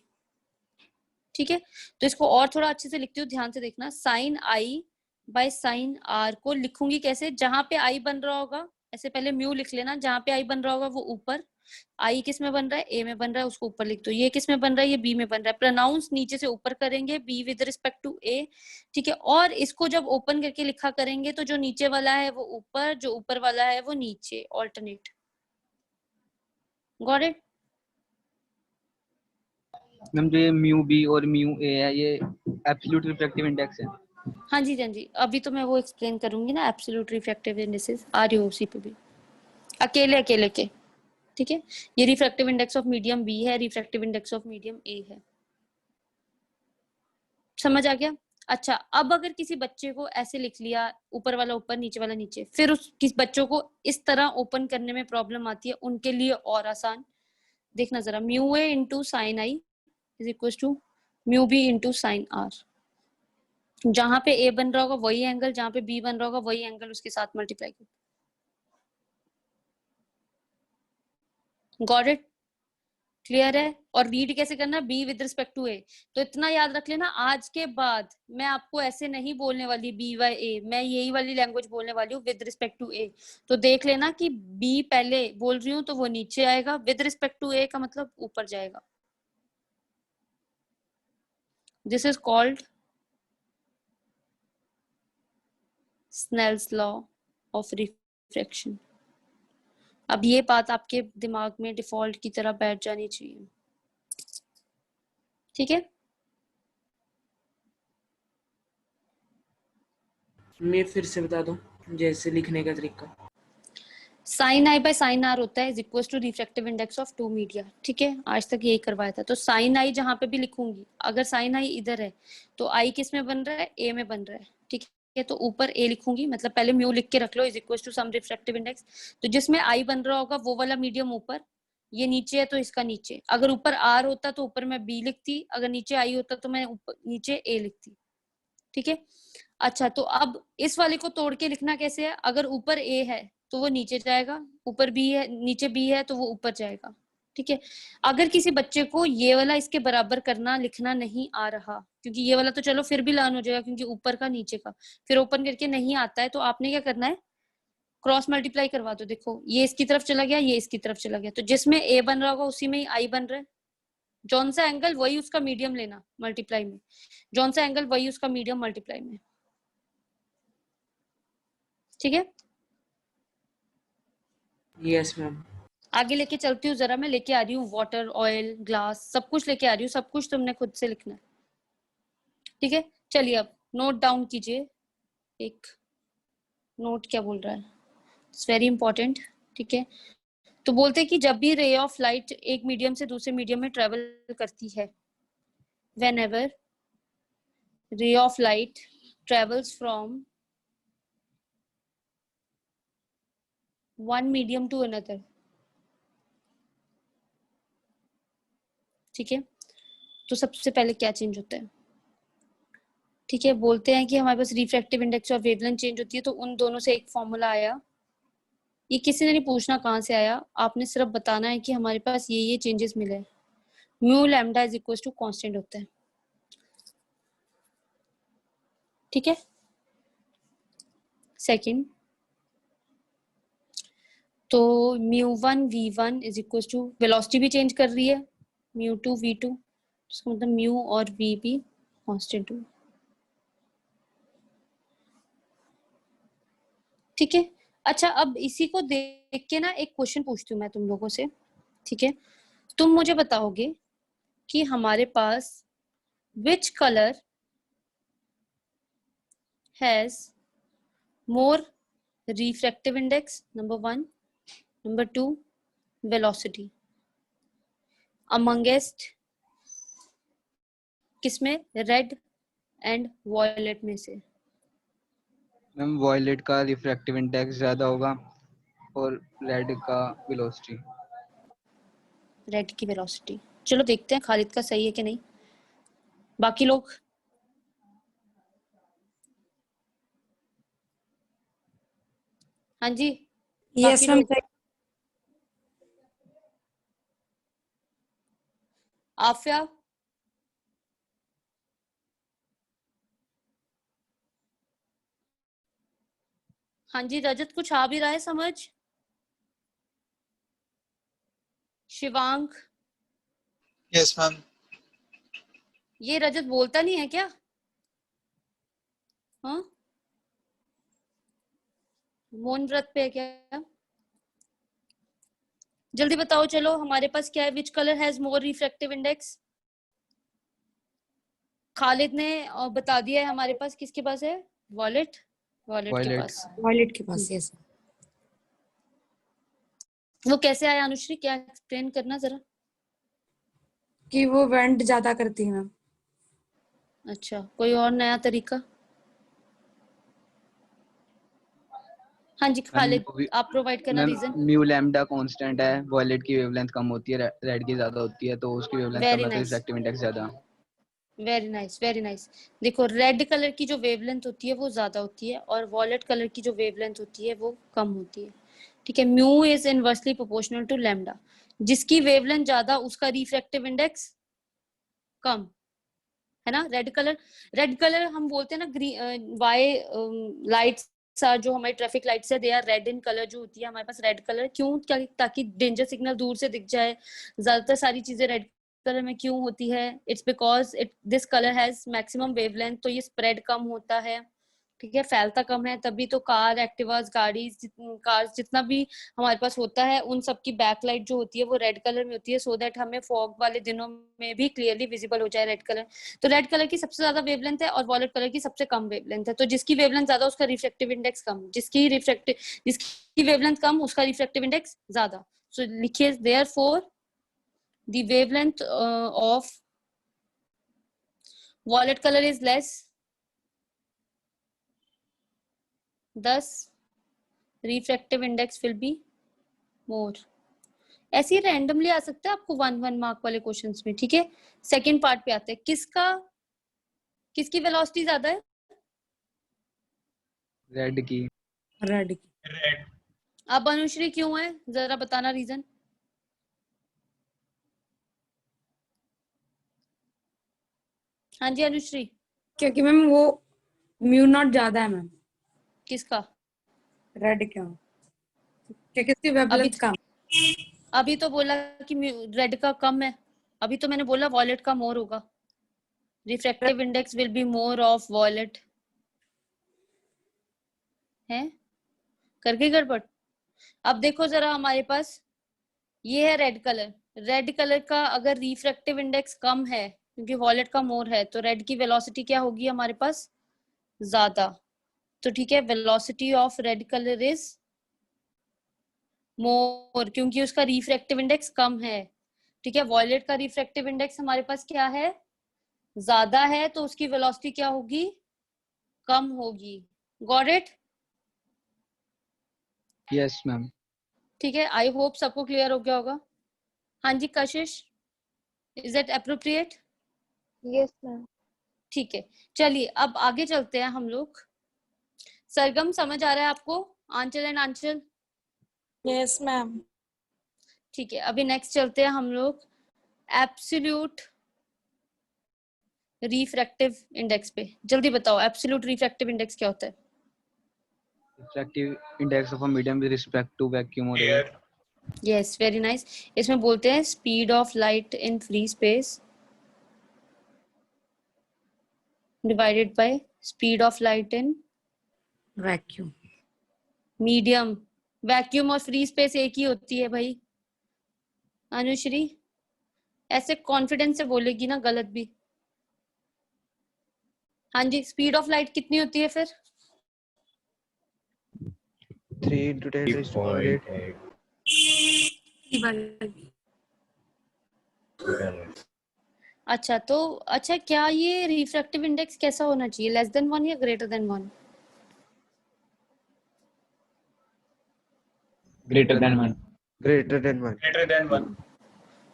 ठीक है, तो इसको और थोड़ा अच्छे से लिखती हूँ, ध्यान से देखना. Sine I by sine R को लिखूंगी कैसे? जहां पे आई बन रहा होगा ऐसे पहले म्यू लिख लेना. जहां पे आई बन रहा होगा वो ऊपर, आई किस में बन रहा है? ए में बन रहा है, उसको ऊपर लिख दो. ये किस में बन रहा है? ये बी में बन रहा है. प्रोनाउंस नीचे से ऊपर करेंगे, बी विद रिस्पेक्ट टू ए. ठीक है, और इसको जब ओपन करके लिखा करेंगे तो जो नीचे वाला है वो ऊपर, जो ऊपर वाला है वो नीचे, ऑल्टरनेट. Got it? मैम, जो ये म्यू बी और म्यू ए है, ये एब्सोल्यूट रिफ्रैक्टिव इंडेक्स है. हाँ जी, हाँ जी, अभी तो मैं वो एक्सप्लेन करूंगी ना. एब्सोल्यूट रिफ्रैक्टिव इंडेक्सेस आ रही हो उसी पे भी, अकेले अकेले के. ठीक है, ये refractive index of medium B है, refractive index of medium A है. समझ आ गया? अच्छा, अब अगर किसी बच्चे को ऐसे लिख लिया, ऊपर वाला ऊपर नीचे वाला नीचे, फिर उस किस बच्चों को इस तरह ओपन करने में प्रॉब्लम आती है, उनके लिए और आसान। देखना जरा, mu A into sine I is equal to mu B into sine R. जहां पे ए बन रहा होगा वही एंगल, जहां पे बी बन रहा होगा वही एंगल उसके साथ मल्टीप्लाई कर। Got it? क्लियर है? और रीड कैसे करना, बी विद रिस्पेक्ट टू ए। तो इतना याद रख लेना, आज के बाद मैं आपको ऐसे नहीं बोलने वाली बी वाई ए, मैं यही वाली लैंग्वेज बोलने वाली हूँ, विद रिस्पेक्ट टू ए। तो देख लेना कि बी पहले बोल रही हूँ तो वो नीचे आएगा, विद रिस्पेक्ट टू ए का मतलब ऊपर जाएगा। This is called Snell's law of refraction. अब ये बात आपके दिमाग में डिफॉल्ट की तरह बैठ जानी चाहिए, ठीक है? मैं फिर से बता दूं जैसे लिखने का तरीका। Sine I by sine R होता है is equal to refractive index of two media, ठीक है? आज तक यही करवाया था। तो साइन आई जहां पे भी लिखूंगी, अगर साइन आई इधर है तो आई किस में बन रहा है, ए में बन रहा है, ठीक है? तो ऊपर ए लिखूंगी, मतलब पहले म्यू लिख के रख लो, is equal to some refractive index. तो जिसमें आई बन रहा होगा वो वाला मीडियम ऊपर, ये नीचे है तो इसका नीचे। अगर ऊपर आर होता तो ऊपर मैं बी लिखती, अगर नीचे आई होता तो मैं ऊपर नीचे ए लिखती, ठीक है? अच्छा, तो अब इस वाले को तोड़ के लिखना कैसे है, अगर ऊपर ए है तो वो नीचे जाएगा, ऊपर बी है, नीचे बी है तो वो ऊपर जाएगा, ठीक है? अगर किसी बच्चे को ये वाला इसके बराबर करना लिखना नहीं आ रहा, क्योंकि ये वाला तो चलो फिर भी लर्न हो जाएगा क्योंकि ऊपर का नीचे का, फिर ओपन करके नहीं आता है, तो आपने क्या करना है, क्रॉस मल्टीप्लाई करवा दो। देखो, ये इसकी तरफ चला गया, ये इसकी तरफ चला गया, तो जिसमें ए बन रहा होगा उसी में ही आई बन रहा है। जौन सा एंगल वही उसका मीडियम लेना मल्टीप्लाई में, जौन सा एंगल वही उसका मीडियम मल्टीप्लाई में, ठीक है? Yes ma'am. आगे लेके चलती हूँ जरा, मैं लेके आ रही हूँ वाटर, ऑयल, ग्लास, सब कुछ लेके आ रही हूँ, सब कुछ तुमने खुद से लिखना है, ठीक है? चलिए अब नोट डाउन कीजिए, एक नोट क्या बोल रहा है, इट्स वेरी इंपॉर्टेंट, ठीक है? तो बोलते हैं कि जब भी रे ऑफ लाइट एक मीडियम से दूसरे मीडियम में ट्रेवल करती है, whenever ray of light travels from one medium to another, ठीक है? तो सबसे पहले क्या चेंज होता है, ठीक है? बोलते हैं कि हमारे पास रिफ्रैक्टिव इंडेक्स और वेवलेंथ चेंज होती है, तो उन दोनों से एक फॉर्मूला आया। ये किसी ने नहीं पूछना कहाँ से आया, आपने सिर्फ बताना है कि हमारे पास ये चेंजेस मिले। Mu lambda is equal to constant होता है, ठीक है? सेकंड, तो μ1 v1 is equal to, velocity भी चेंज कर रही है, μ2 v2, इसका मतलब म्यू और v भी कांस्टेंट हो, ठीक है? अच्छा, अब इसी को देख के ना एक क्वेश्चन पूछती हूँ मैं तुम लोगों से, ठीक है? तुम मुझे बताओगे कि हमारे पास which color has more refractive index, number 1, number 2 velocity, amongst किसमें, रेड एंड वॉयलेट में से? मैम वॉयलेट का रिफ्रैक्टिव इंडेक्स ज्यादा होगा और रेड का वेलोसिटी। रेड की वेलोसिटी। चलो देखते हैं खालिद का सही है कि नहीं। बाकी लोग हाँ जी, यस मैम। आफिया, हाँ जी, रजत कुछ आ भी रहा है समझ? Shivang, yes ma'am. ये रजत बोलता नहीं है क्या? हाँ, मौन व्रत पे है क्या? जल्दी बताओ, चलो हमारे पास क्या है, which colour has more refractive index? Khalid ने बता दिया है, हमारे पास किसके पास है, वॉलेट, वॉलेट के पास, वॉयलेट के पास, यस। वो कैसे आया अनुश्री, क्या एक्सप्लेन करना जरा। कि वो वेंट ज्यादा करती है मैम। अच्छा, कोई और नया तरीका? हाँ जी खालिद, आप प्रोवाइड करना ma'am reason. Mu lambda constant है, वॉयलेट की वेवलेंथ कम होती है, रेड की ज्यादा होती है, तो उसकी वेवलेंथ कम वेरी है तो नाइस, रिफ्रैक्टिव इंडेक्स ज्यादा। Very nice, very nice. देखो रेड कलर की जो वेवलेंथ होती है वो ज्यादा होती है और वॉयलेट कलर की जो वेवलेंथ होती है वो कम होती है। ठीक है, mu is inversely proportional to lambda. जिसकी वेवलेंथ ज्यादा उसका रिफ्रैक्टिव इंडेक्स कम, है ना। रेड कलर हम बोलते हैं ना, ग्रीन वाई लाइट्स जो हमारी ट्रैफिक लाइट्स है, they are red in colour. जो होती है हमारे पास रेड कलर क्यों, क्या ताकि डेंजर सिग्नल दूर से दिख जाए। ज्यादातर सारी चीजें रेड कलर में क्यों होती है? It's because it this colour has maximum wavelength, तो ये स्प्रेड कम होता है। ठीक है, फैलता कम है, तभी तो कार, एक्टिवास, गाड़ी, कार्स जितना भी हमारे पास होता है उन सब की बैकलाइट जो होती है वो रेड कलर में होती है, सो दैट हमें फॉग वाले दिनों में भी क्लियरली विजिबल हो जाए रेड कलर। तो रेड कलर की सबसे ज्यादा वेवलेंथ है और वॉयलेट कलर की सबसे कम वेवलेंथ है। तो जिसकी वेवलेंथ ज्यादा उसका रिफ्रैक्टिव इंडेक्स कम, जिसकी वेवलेंथ कम उसका रिफ्रैक्टिव इंडेक्स ज्यादा। सो लिखिए therefore the wavelength of violet color is less, thus refractive index will be more। ऐसे ही रैंडमली आ सकता है आपको 1 मार्क वाले क्वेश्चंस में। ठीक है, सेकंड पार्ट पे आते हैं। किसकी वेलोसिटी ज्यादा है? रेड की। रेड की। रेड। अब अनुश्री क्यों है, जरा बताना रीजन। हाँ जी अनुश्री। क्योंकि मैम वो म्यू नॉट ज्यादा है मैम किसका? रेड क्यों, क्योंकि इसकी अभी वेवलेंथ कम। अभी तो बोला कि रेड का कम है, अभी तो मैंने बोला वॉयलेट का मोर होगा। Refractive index will be more of violet. है करके गड़बड़। अब देखो जरा हमारे पास ये है रेड कलर का अगर रिफ्रैक्टिव इंडेक्स कम है क्योंकि वॉयलेट का मोर है, तो रेड की वेलोसिटी क्या होगी हमारे पास? ज्यादा। तो ठीक है, velocity of red colour is more क्योंकि उसका रिफ्रैक्टिव इंडेक्स कम है। ठीक है, वॉयलेट का रिफ्रैक्टिव इंडेक्स हमारे पास क्या है? ज्यादा है, तो उसकी वेलोसिटी क्या होगी? कम होगी। Got it? Yes ma'am. ठीक है, आई होप सबको क्लियर हो गया होगा। हाँ जी कशिश, is that appropriate? Yes, ma'am. ठीक है, चलिए अब आगे चलते हैं हम लोग। सरगम समझ आ रहा है आपको? आंचल एंड आंचल? Yes, ma'am. ठीक है, अभी नेक्स्ट चलते हैं हम लोग एब्सोल्यूट रिफ्रैक्टिव इंडेक्स पे। जल्दी बताओ एब्सोल्यूट रिफ्रैक्टिव इंडेक्स क्या होता है? Refractive index of a medium with respect to vacuum और एयर। Yes, very nice. इसमें बोलते हैं speed of light in free space divided by speed of light in vacuum. Medium. Vacuum और फ्री स्पेस एक ही होती है भाई। अनुश्री ऐसे कॉन्फिडेंस से बोलेगी ना, गलत भी। हाँ जी, स्पीड ऑफ लाइट कितनी होती है फिर? 3 into 10 raised to power 8। अच्छा, तो अच्छा क्या ये रिफ्रैक्टिव इंडेक्स कैसा होना चाहिए, लेस देन 1 या greater than 1? Greater than 1। Greater than 1। Greater than 1।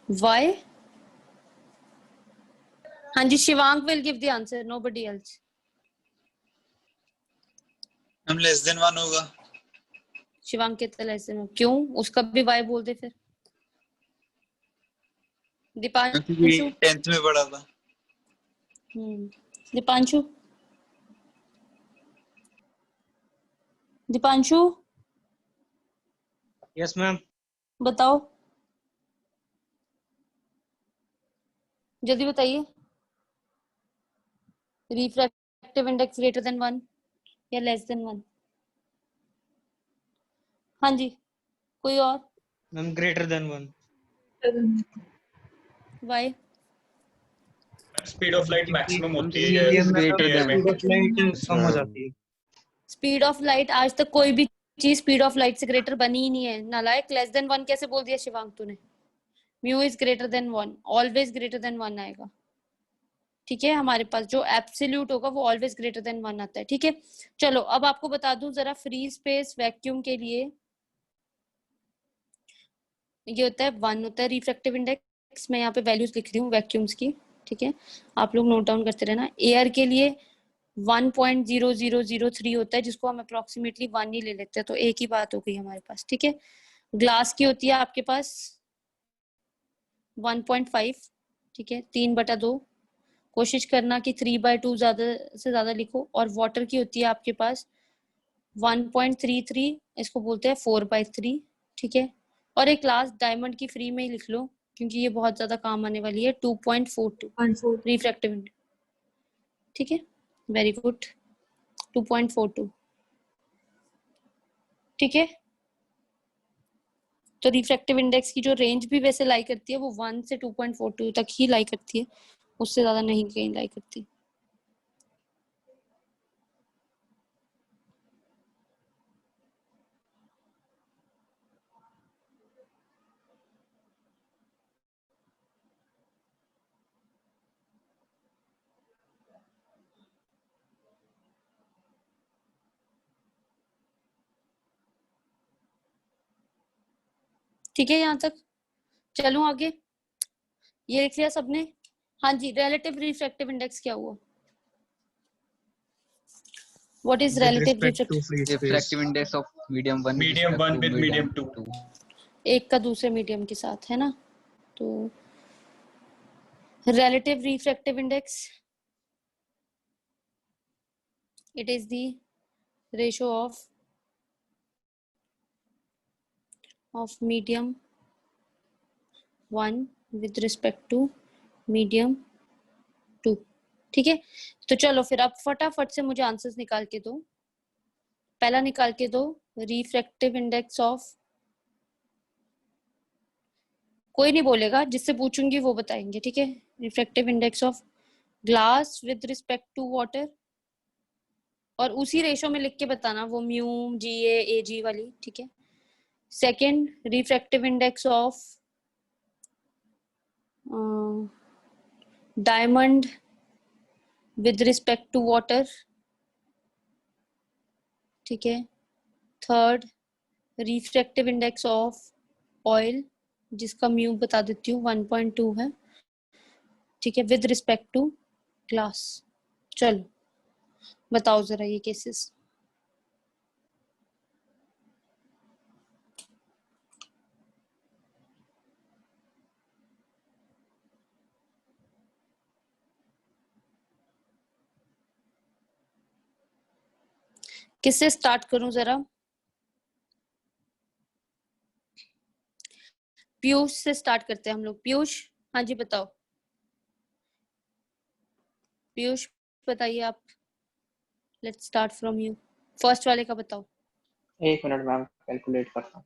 Why? हाँ जी, Shivang will give the answer, nobody else. Ma'am less than 1 होगा। शिवांग के तरह ऐसे में क्यों? उसका भी वाई बोल दे फिर। दीपांशु। 10th में पढ़ा था। दीपांशु। Deepanshu yes ma'am. बताओ, जल्दी बताइए। रिफ्रैक्टिव इंडेक्स ग्रेटर देन 1 या लेस देन 1? हाँ जी, कोई और? Ma'am greater than 1। Why? Speed of light maximum होती है हीलियम में स्पीड ऑफ लाइट कम हो जाती है। स्पीड ऑफ लाइट आज तक कोई भी चीज स्पीड ऑफ लाइट से ग्रेटर बनी ही नहीं है। नालायक, लेस देन 1 कैसे बोल दिया शिवांग तूने? Mu is greater than 1, always greater than 1 आएगा। ठीक है, हमारे पास जो एब्सोल्यूट होगा वो ऑलवेज ग्रेटर देन 1 आता है। ठीक है, चलो अब आपको बता दूं जरा फ्री स्पेस वैक्यूम के लिए ये होता है 1 होता है रिफ्रैक्टिव इंडेक्स। मैं यहाँ पे वैल्यूज लिख रही हूँ वैक्यूम्स की। ठीक है, आप लोग नोट डाउन करते रहना। एयर के लिए 1.0003 होता है, जिसको हम अप्रोक्सीमेटली 1 ही ले लेते हैं, तो एक ही बात हो गई हमारे पास। ठीक है, ग्लास की होती है आपके पास 1.5। ठीक है, 3/2। कोशिश करना कि 3/2 ज्यादा से ज्यादा लिखो। और वाटर की होती है आपके पास 1.33, इसको बोलते हैं 4/3। ठीक है, और एक लास्ट डायमंड की फ्री में ही लिख लो क्योंकि ये बहुत ज्यादा काम आने वाली है, 2.42 रिफ्रैक्टिव इंडेक्स। ठीक है, वेरी गुड, 2.42। ठीक है, तो रिफ्रैक्टिव इंडेक्स की जो रेंज भी वैसे लाई करती है वो 1 से 2.42 तक ही लाई करती है, उससे ज्यादा नहीं कहीं लाई करती। ठीक है, यहाँ तक चलूं आगे? ये लिख लिया सबने? हाँ जी, रिलेटिव रिफ्रैक्टिव इंडेक्स क्या हुआ? What is relative refractive index of medium 1 medium 1 with medium 2। एक का दूसरे मीडियम के साथ, है ना? तो relative refractive index, it is the ratio of medium 1 with respect to medium 2। ठीक है, तो चलो फिर अब फटाफट से मुझे आंसर्स निकाल के दो। पहला निकाल के दो रिफ्रैक्टिव इंडेक्स ऑफ, कोई नहीं बोलेगा, जिससे पूछूंगी वो बताएंगे। ठीक है, refractive index of glass with respect to water, और उसी रेशो में लिख के बताना वो म्यू GA AG वाली। ठीक है, second refractive index of diamond with respect to water. ठीक है, third refractive index of oil, जिसका म्यू बता देती हूँ 1.2 है। ठीक है, विद रिस्पेक्ट टू ग्लास। चलो बताओ जरा ये केसेस। किससे स्टार्ट करूं जरा? पीयूष से स्टार्ट करते हैं हम लोग। पीयूष, हाँ जी बताओ। पीयूष बताइए आप, let's start from you. First वाले का बताओ। 1 मिनट मैम, कैलकुलेट करता हूँ।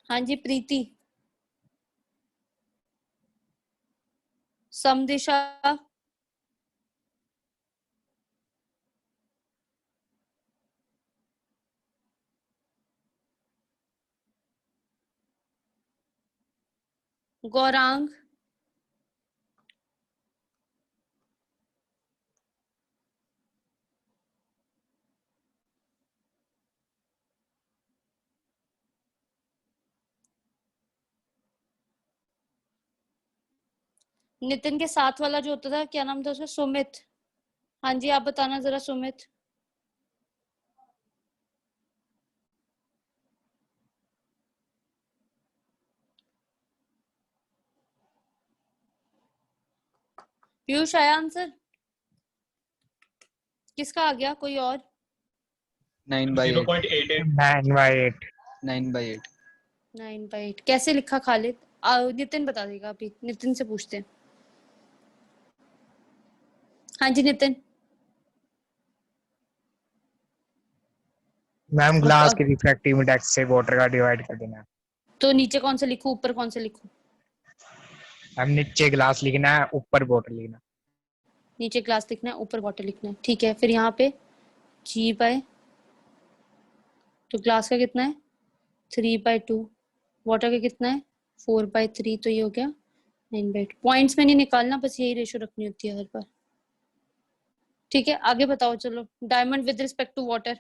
हाँ जी प्रीति। समदिशा, गौरांग, नितिन के साथ वाला जो होता था क्या नाम था उसका? सुमित। हाँ जी आप बताना जरा सुमित। पीयूष आया आंसर? किसका आ गया? कोई और? 9/8 9/8 9/8 9/8 कैसे लिखा खालिद? नितिन बता देगा अभी, नितिन से पूछते हैं। हाँ जी नितिन। मैम ग्लास के रिफ्रैक्टिव इंडेक्स से वाटर का डिवाइड कर देना है। तो नीचे कौन से लिखूं, ऊपर कौन से लिखूं? मैम नीचे ग्लास लिखना है, ऊपर वाटर लिखना है। नीचे ग्लास लिखना है, ऊपर वाटर लिखना है। ठीक है, फिर यहाँ पे G/, तो ग्लास का कितना है 3/2, वाटर का कितना है 4/3, तो ये हो गया 9/8 पॉइंट्स में नहीं निकालना, बस यही रेशियो रखनी होती है हर बार। ठीक है, आगे बताओ चलो। Diamond with respect to water,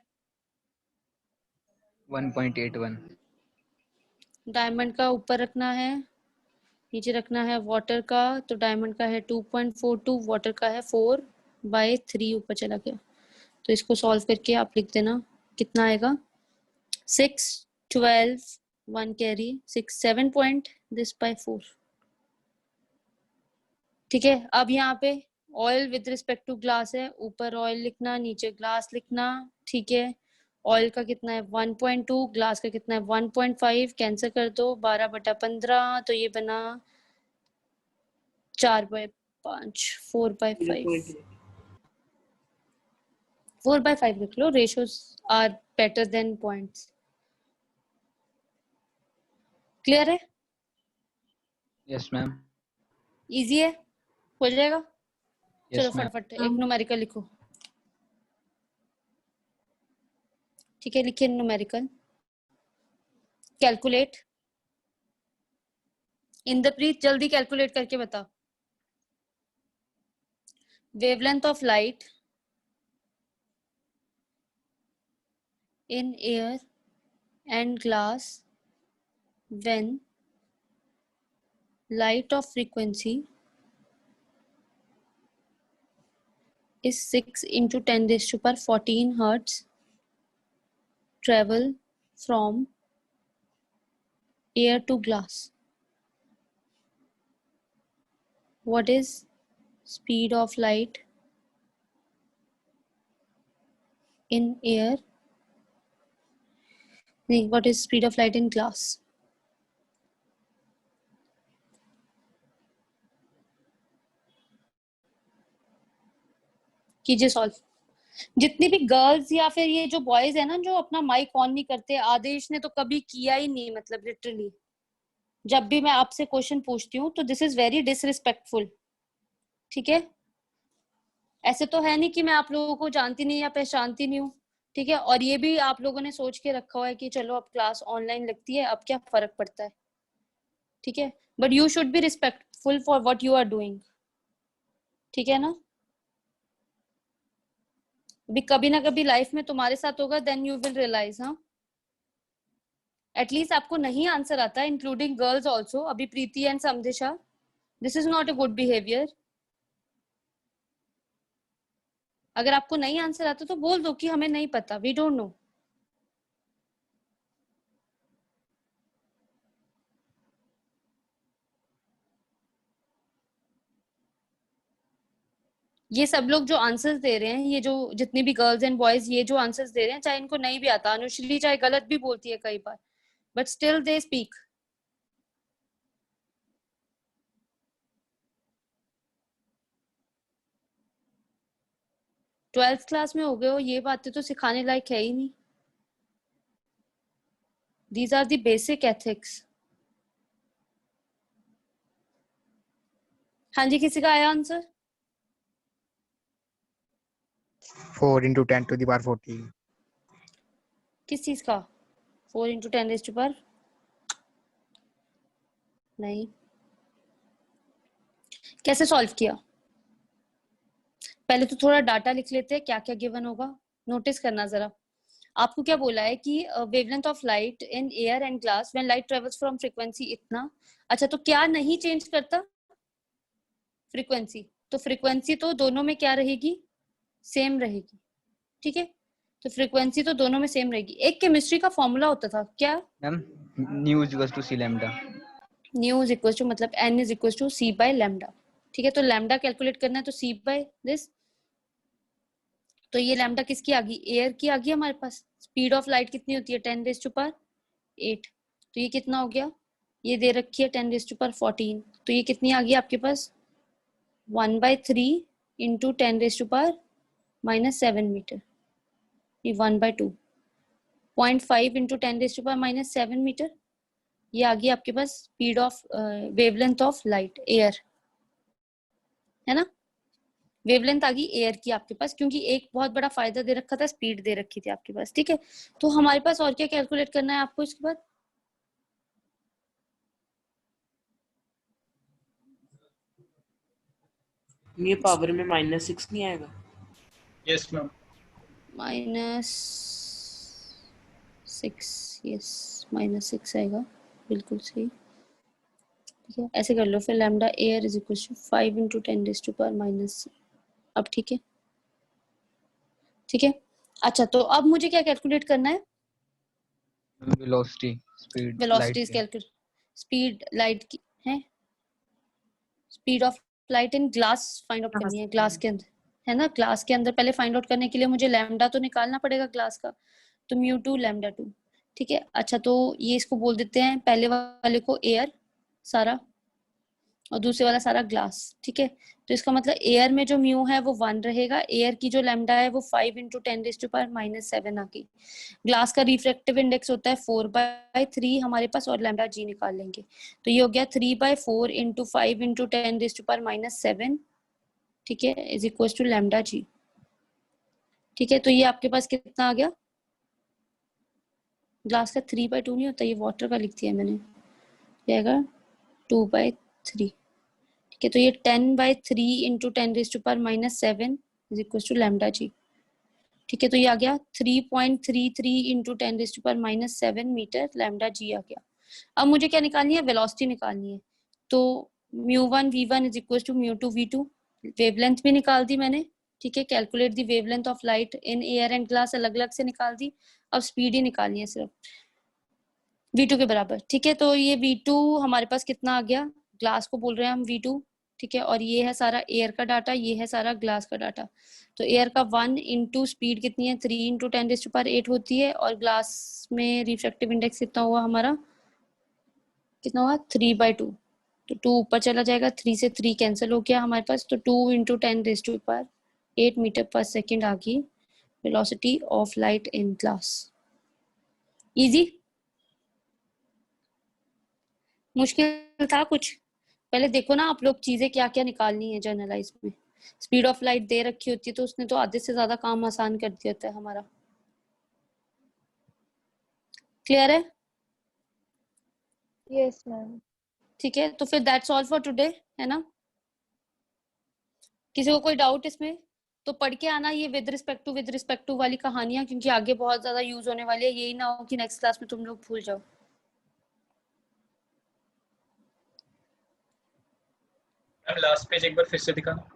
1.81। Diamond का ऊपर रखना है, नीचे रखना है वाटर का, तो डायमंड का है 2.42, वाटर का है 4/3 ऊपर चला गया। तो इसको सॉल्व करके आप लिख देना कितना आएगा, 6, 12, 1 कैरी 6, 7 पॉइंट दिस बाय 4। ठीक है, अब यहाँ पे oil with respect to glass है, ऊपर ऑयल लिखना, नीचे ग्लास लिखना। ठीक है, ऑयल का कितना है 1.2, ग्लास का कितना है 1.5, कैंसिल कर दो 12/15, तो ये बना 4/5, 4/5, 4/5 लिख लो। Ratios are better than points. Clear है? Yes ma'am. इजी है, हो जाएगा। चलो यस मैम। फटाफट एक न्यूमेरिकल लिखो। ठीक है, लिखिए न्यूमेरिकल। कैलकुलेट। इंद्रप्रीत जल्दी कैलकुलेट करके बता। Wavelength of light in air and glass when light of frequency is 6 into 10 raised to power 14 hertz travel from air to glass. What is speed of light in air? What is speed of light in glass? कीजिए सॉल्व। जितनी भी गर्ल्स या फिर ये जो बॉयज है ना जो अपना माइक ऑन नहीं करते, आदेश ने तो कभी किया ही नहीं, मतलब लिटरली जब भी मैं आपसे क्वेश्चन पूछती हूँ तो दिस इज वेरी डिसरिस्पेक्टफुल। ठीक है, ऐसे तो है नहीं कि मैं आप लोगों को जानती नहीं या पहचानती नहीं हूँ। ठीक है, और ये भी आप लोगों ने सोच के रखा हुआ है कि चलो अब क्लास ऑनलाइन लगती है, अब क्या फर्क पड़ता है। ठीक है, but you should be respectful for what you are doing. ठीक है ना, अभी कभी ना कभी लाइफ में तुम्हारे साथ होगा, देन यू विल रियलाइज। हाँ, एटलीस्ट आपको नहीं आंसर आता, इंक्लूडिंग गर्ल्स ऑल्सो। अभी Preeti and Samdisha, this is not a good behaviour. अगर आपको नहीं आंसर आता तो बोल दो कि हमें नहीं पता, वी डोंट नो। ये सब लोग जो आंसर्स दे रहे हैं, ये जो जितनी भी गर्ल्स एंड बॉयज ये जो आंसर्स दे रहे हैं, चाहे इनको नहीं भी आता, अनुश्री चाहे गलत भी बोलती है कई बार, but still they speak. Twelfth class में हो गए हो, ये बातें तो सिखाने लायक है ही नहीं। These are the basic ethics. हाँ जी, किसी का आया answer? 4 into 10 to the power 14। किस चीज का? 4 into 10 raised to power? नहीं। कैसे सॉल्व किया? पहले तो थोड़ा डाटा लिख लेते हैं, क्या क्या गिवन होगा, नोटिस करना जरा। आपको क्या बोला है कि wavelength of light in air and glass when light travels from frequency इतना। अच्छा, तो क्या नहीं चेंज करता? फ्रीक्वेंसी। तो फ्रीक्वेंसी तो दोनों में क्या रहेगी? सेम रहेगी। ठीक है, तो फ्रीक्वेंसी तो दोनों में सेम रहेगी। एक केमिस्ट्री का फॉर्मूला होता था क्या ma'am? Nu is equal to C lambda. Nu is equal to मतलब n is equal to c by lambda. ठीक है, तो लैम्डा कैलकुलेट करना है तो c बाय दिस। तो ये लैम्डा किसकी आ गई? एयर की आ गई हमारे पास। स्पीड ऑफ लाइट कितनी होती है? 10 रेज़ टू पावर 8। तो ये कितना हो गया? ये दे रखी है 10 रेज़ टू पावर 14। तो ये कितनी आ गई आपके पास? 1/3 into 10 raise to power -7 metre. ये 1/2। 0.5 into 10 raise to power -7 metre. ये आ गई आपके पास speed of wavelength of light air, है ना। वेवलेंथ आ गई एयर की आपके पास, क्योंकि एक बहुत बड़ा फायदा दे रखा था, स्पीड दे रखी थी आपके पास। ठीक है, तो हमारे पास और क्या कैलकुलेट करना है आपको इसके बाद? ये पावर में -6 नहीं आएगा? Yes ma'am. -6, यस -6 आएगा, बिल्कुल सही। ठीक है, ऐसे कर लो फिर lambda air is equal to 5 × 10⁻⁻⁻। अब ठीक है, ठीक है। अच्छा, तो अब मुझे क्या कैलकुलेट करना है? वेलोसिटी, स्पीड वेलोसिटी लाइट की। कैलकुलेट, स्पीड लाइट की है, speed of light in glass find out करनी है, ग्लास के अंदर, है ना। ग्लास के अंदर पहले फाइंड आउट करने के लिए मुझे लैम्डा तो निकालना पड़ेगा ग्लास का, तो μ2 λ2। ठीक है, अच्छा तो ये इसको बोल देते हैं पहले वाले को एयर सारा, और दूसरे वाला सारा ग्लास। ठीक है, तो इसका मतलब एयर में जो म्यू है वो 1 रहेगा, एयर की जो लैम्डा है वो 5 × 10⁻⁻7 आ गई। ग्लास का रिफ्रैक्टिव इंडेक्स होता है 4/3 हमारे पास, और लैम्डा जी निकाल लेंगे, तो ये हो गया 3/4 × 5 × 10⁻⁷। ठीक है, इज इक्वल टू लैम्डा जी। ठीक है, तो ये आपके पास कितना आ गया? ग्लास का 3/2 नहीं होता, ये वाटर का लिख दिया मैंने, जाएगा 2/3। ठीक है, तो ये 10/3 × 10⁻⁷ इज इक्वल टू लैम्डा जी। ठीक है, तो ये आ गया 3.33 × 10⁻⁷ मीटर लैम्डा जी आ गया। अब मुझे क्या निकालनी है? वेलोसिटी निकालनी है, तो μ1 v1 is equal to μ2 v2। Wavelength भी निकाल दी मैंने। ठीक है, calculate the wavelength of light in air and glass, अलग अलग से निकाल दी। अब स्पीड ही निकालनी है सिर्फ v2 के बराबर। ठीक है, तो ये v2 हमारे पास कितना आ गया? ग्लास को बोल रहे हैं हम v2। ठीक है, और ये है सारा एयर का डाटा, ये है सारा ग्लास का डाटा। तो एयर का 1 × स्पीड कितनी है? 3 × 10⁸ होती है, और ग्लास में रिफ्रैक्टिव इंडेक्स कितना हुआ हमारा? कितना हुआ? 3/2। तो 2 ऊपर चला जाएगा, 3 से 3 कैंसिल हो गया हमारे पास, तो 2 × 10⁸ मीटर/सेकंड आ गई velocity of light in glass. Easy? मुश्किल था कुछ? पहले देखो ना आप लोग चीजें क्या क्या निकालनी है जर्नलाइज में। स्पीड ऑफ लाइट दे रखी होती है तो उसने तो आधे से ज्यादा काम आसान कर दिया होता है हमारा। क्लियर है? Yes ma'am. ठीक है, तो फिर दैट्स ऑल फॉर टुडे, है ना। किसी को कोई डाउट इसमें? तो पढ़ के आना ये विद रिस्पेक्ट टू वाली कहानियां, क्योंकि आगे बहुत ज्यादा यूज होने वाली है। यही ना हो कि नेक्स्ट क्लास में तुम लोग भूल जाओ। मैम लास्ट पेज एक बार फिर से दिखाना।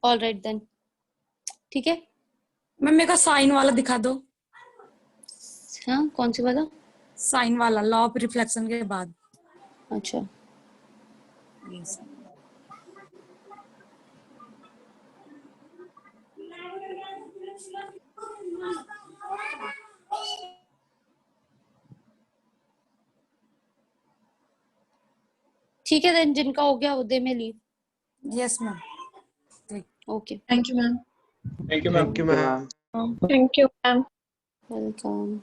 ऑल राइट देन, ठीक है। मैम मेरे को साइन वाला दिखा दो। हाँ, कौन सी वाला? साइन वाला, लॉ ऑफ रिफ्लेक्शन के बाद। अच्छा, Yes. ठीक है देन, जिनका हो गया वो दे में leave. Yes ma'am. Okay, thank you ma'am. Thank you ma'am. Thank you, ma'am. Thank you ma'am. Welcome.